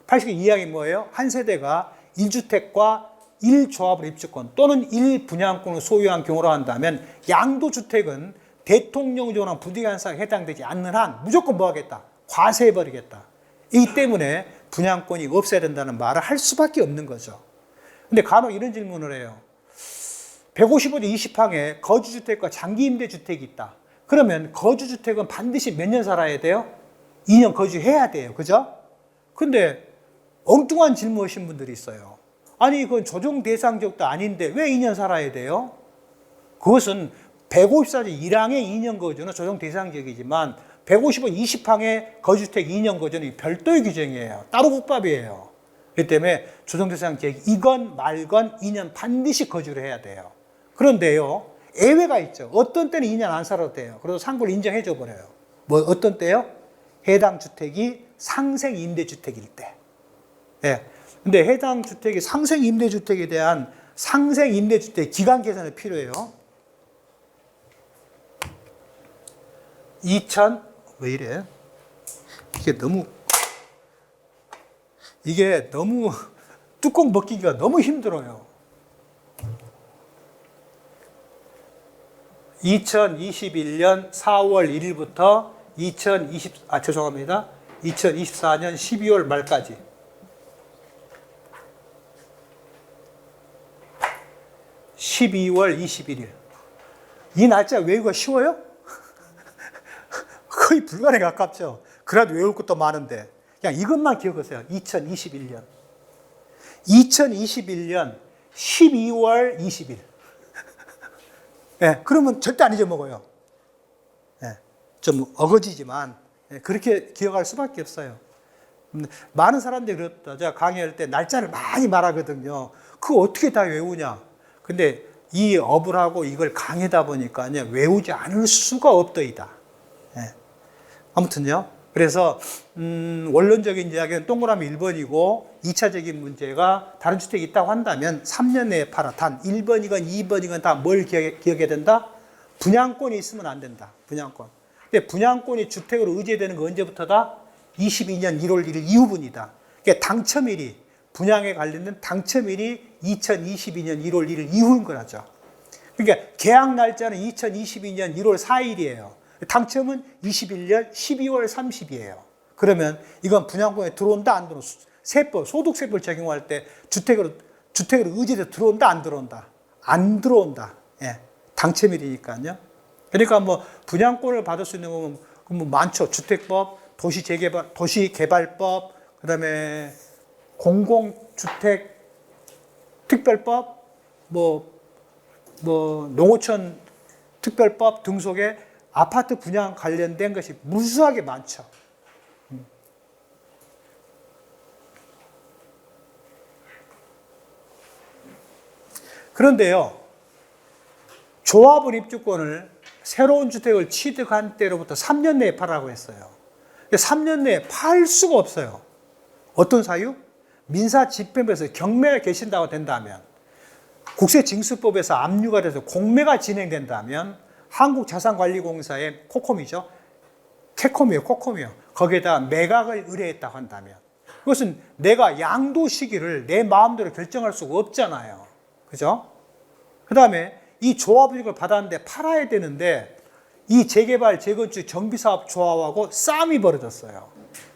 89조 2항이 뭐예요? 한 세대가 1주택과 1조합을 입주권 또는 1분양권을 소유한 경우로 한다면 양도주택은 대통령조랑 부동산세에 해당되지 않는 한 무조건 뭐 하겠다? 과세해버리겠다. 이 때문에 분양권이 없어야 된다는 말을 할 수밖에 없는 거죠. 근데 간혹 이런 질문을 해요. 155조 20항에 거주주택과 장기임대주택이 있다. 그러면 거주주택은 반드시 몇 년 살아야 돼요? 2년 거주해야 돼요. 그죠? 근데 엉뚱한 질문하신 분들이 있어요. 아니 그건 조정 대상 지역도 아닌데 왜 2년 살아야 돼요? 그것은 154조 1항의 2년 거주는 조정 대상 지역이지만 155조 20항의 거주주택 2년 거주는 별도의 규정이에요. 따로 국밥이에요. 그렇기 때문에 조정 대상 지역 이건 말건 2년 반드시 거주를 해야 돼요. 그런데요, 예외가 있죠. 어떤 때는 2년 안 살아도 돼요. 그래서 상부를 인정해 줘 버려요. 뭐 어떤 때요? 해당 주택이 상생 임대주택일 때. 예. 근데 해당 주택이 상생 임대주택에 대한 상생 임대주택 기간 계산이 필요해요. 왜 이래? 이게 너무 뚜껑 벗기기가 너무 힘들어요. 2021년 4월 1일부터 2024년 12월 말까지 12월 21일. 이 날짜 외우기가 쉬워요? 거의 불가능에 가깝죠. 그래도 외울 것도 많은데 그냥 이것만 기억하세요. 2021년 12월 20일. 예, 그러면 절대 안 잊어먹어요. 예, 좀 어거지지만 그렇게 기억할 수밖에 없어요. 많은 사람들이 그렇다. 제가 강의할 때 날짜를 많이 말하거든요. 그거 어떻게 다 외우냐. 근데 이 업을 하고 이걸 강의다 보니까 외우지 않을 수가 없더이다. 예. 아무튼요. 그래서 원론적인 이야기는 동그라미 1번이고 2차적인 문제가 다른 주택이 있다고 한다면 3년 내에 팔아. 단 1번이건 2번이건 다 뭘 기억해야 된다? 분양권이 있으면 안 된다. 분양권. 근데 분양권이 주택으로 의제되는 거 언제부터다? 22년 1월 1일 이후분이다. 그러니까 당첨일이 분양에 관련된 당첨일이 2022년 1월 1일 이후인 거라죠. 그러니까 계약 날짜는 2022년 1월 4일이에요. 당첨은 21년 12월 30일이에요. 그러면 이건 분양권에 들어온다 안 들어온다. 세법, 소득세법을 적용할 때 주택으로 의제돼서 들어온다 안 들어온다. 안 들어온다. 예, 당첨일이니까요. 그러니까 뭐 분양권을 받을 수 있는 건 뭐 많죠. 주택법, 도시개발법, 그다음에 공공주택 특별법, 농어촌 특별법 등 속에 아파트 분양 관련된 것이 무수하게 많죠. 그런데요, 조합원 입주권을 새로운 주택을 취득한 때로부터 3년 내에 팔라고 했어요. 3년 내에 팔 수가 없어요. 어떤 사유? 민사집행부에서 경매가 계신다고 된다면, 국세징수법에서 압류가 돼서 공매가 진행된다면 한국자산관리공사의 코콤이죠. 코콤이요. 거기에다 매각을 의뢰했다고 한다면 이것은 내가 양도 시기를 내 마음대로 결정할 수가 없잖아요. 그죠? 그 다음에 이 조합이익을 받았는데 팔아야 되는데 이 재개발, 재건축, 정비사업 조합하고 싸움이 벌어졌어요.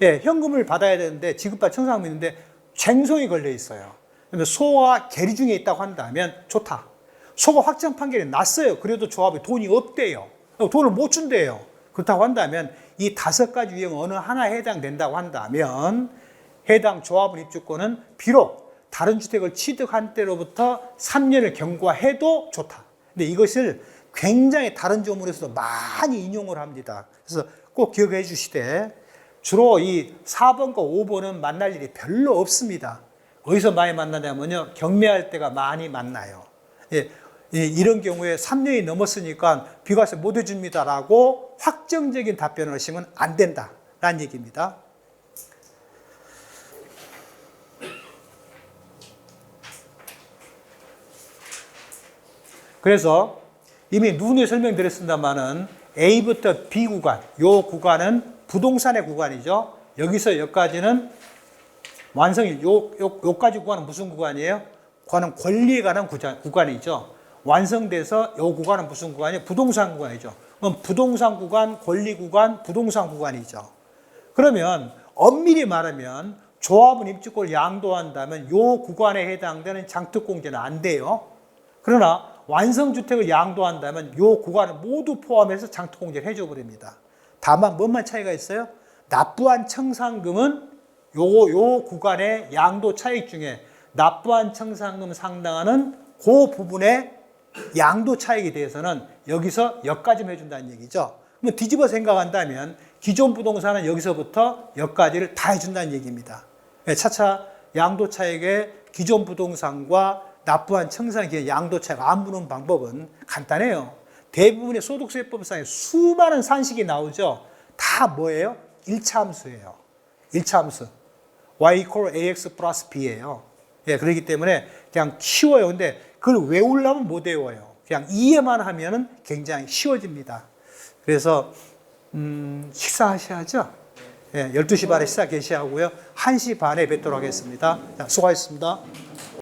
예, 현금을 받아야 되는데 지급받을 청산금이 있는데 쟁송이 걸려 있어요. 그런데 소가 계리 중에 있다고 한다면 좋다. 소가 확정 판결이 났어요. 그래도 조합이 돈이 없대요. 돈을 못 준대요. 그렇다고 한다면 이 5가지 유형 어느 하나에 해당된다고 한다면 해당 조합원 입주권은 비록 다른 주택을 취득한 때로부터 3년을 경과해도 좋다. 근데 이것을 굉장히 다른 조문에서도 많이 인용을 합니다. 그래서 꼭 기억해 주시되 주로 이 4번과 5번은 만날 일이 별로 없습니다. 어디서 많이 만나냐면요. 경매할 때가 많이 만나요. 예, 이런 경우에 3년이 넘었으니까 비과세 못 해줍니다라고 확정적인 답변을 하시면 안 된다라는 얘기입니다. 그래서 이미 누누이 설명드렸습니다만은 A부터 B 구간, 요 구간은 부동산의 구간이죠. 여기서 여기까지는 완성일, 요까지 구간은 무슨 구간이에요? 구간은 권리에 관한 구간이죠. 완성돼서 요 구간은 무슨 구간이에요? 부동산 구간이죠. 그럼 부동산 구간, 권리 구간, 부동산 구간이죠. 그러면 엄밀히 말하면 조합원 입주권을 양도한다면 요 구간에 해당되는 장특공제는 안 돼요. 그러나 완성주택을 양도한다면 요 구간을 모두 포함해서 장특공제를 해줘 버립니다. 다만 뭔만 차이가 있어요? 납부한 청산금은 요 구간의 양도 차익 중에 납부한 청산금 상당하는 그 부분의 양도 차익에 대해서는 여기서 여기까지만 해준다는 얘기죠. 그럼 뒤집어 생각한다면 기존 부동산은 여기서부터 여기까지를 다 해준다는 얘기입니다. 차차 양도 차익의 기존 부동산과 납부한 청산기의 양도 차익 안 부는 방법은 간단해요. 대부분의 소득세법상에 수많은 산식이 나오죠. 다 뭐예요? 1차 함수예요. 1차 함수. y equal ax 플러스 b예요. 예, 그렇기 때문에 그냥 쉬워요. 근데 그걸 외우려면 못 외워요. 그냥 이해만 하면은 굉장히 쉬워집니다. 그래서 식사하셔야죠. 예, 12시 반에 식사 개시하고요. 1시 반에 뵙도록 하겠습니다. 자, 수고하셨습니다.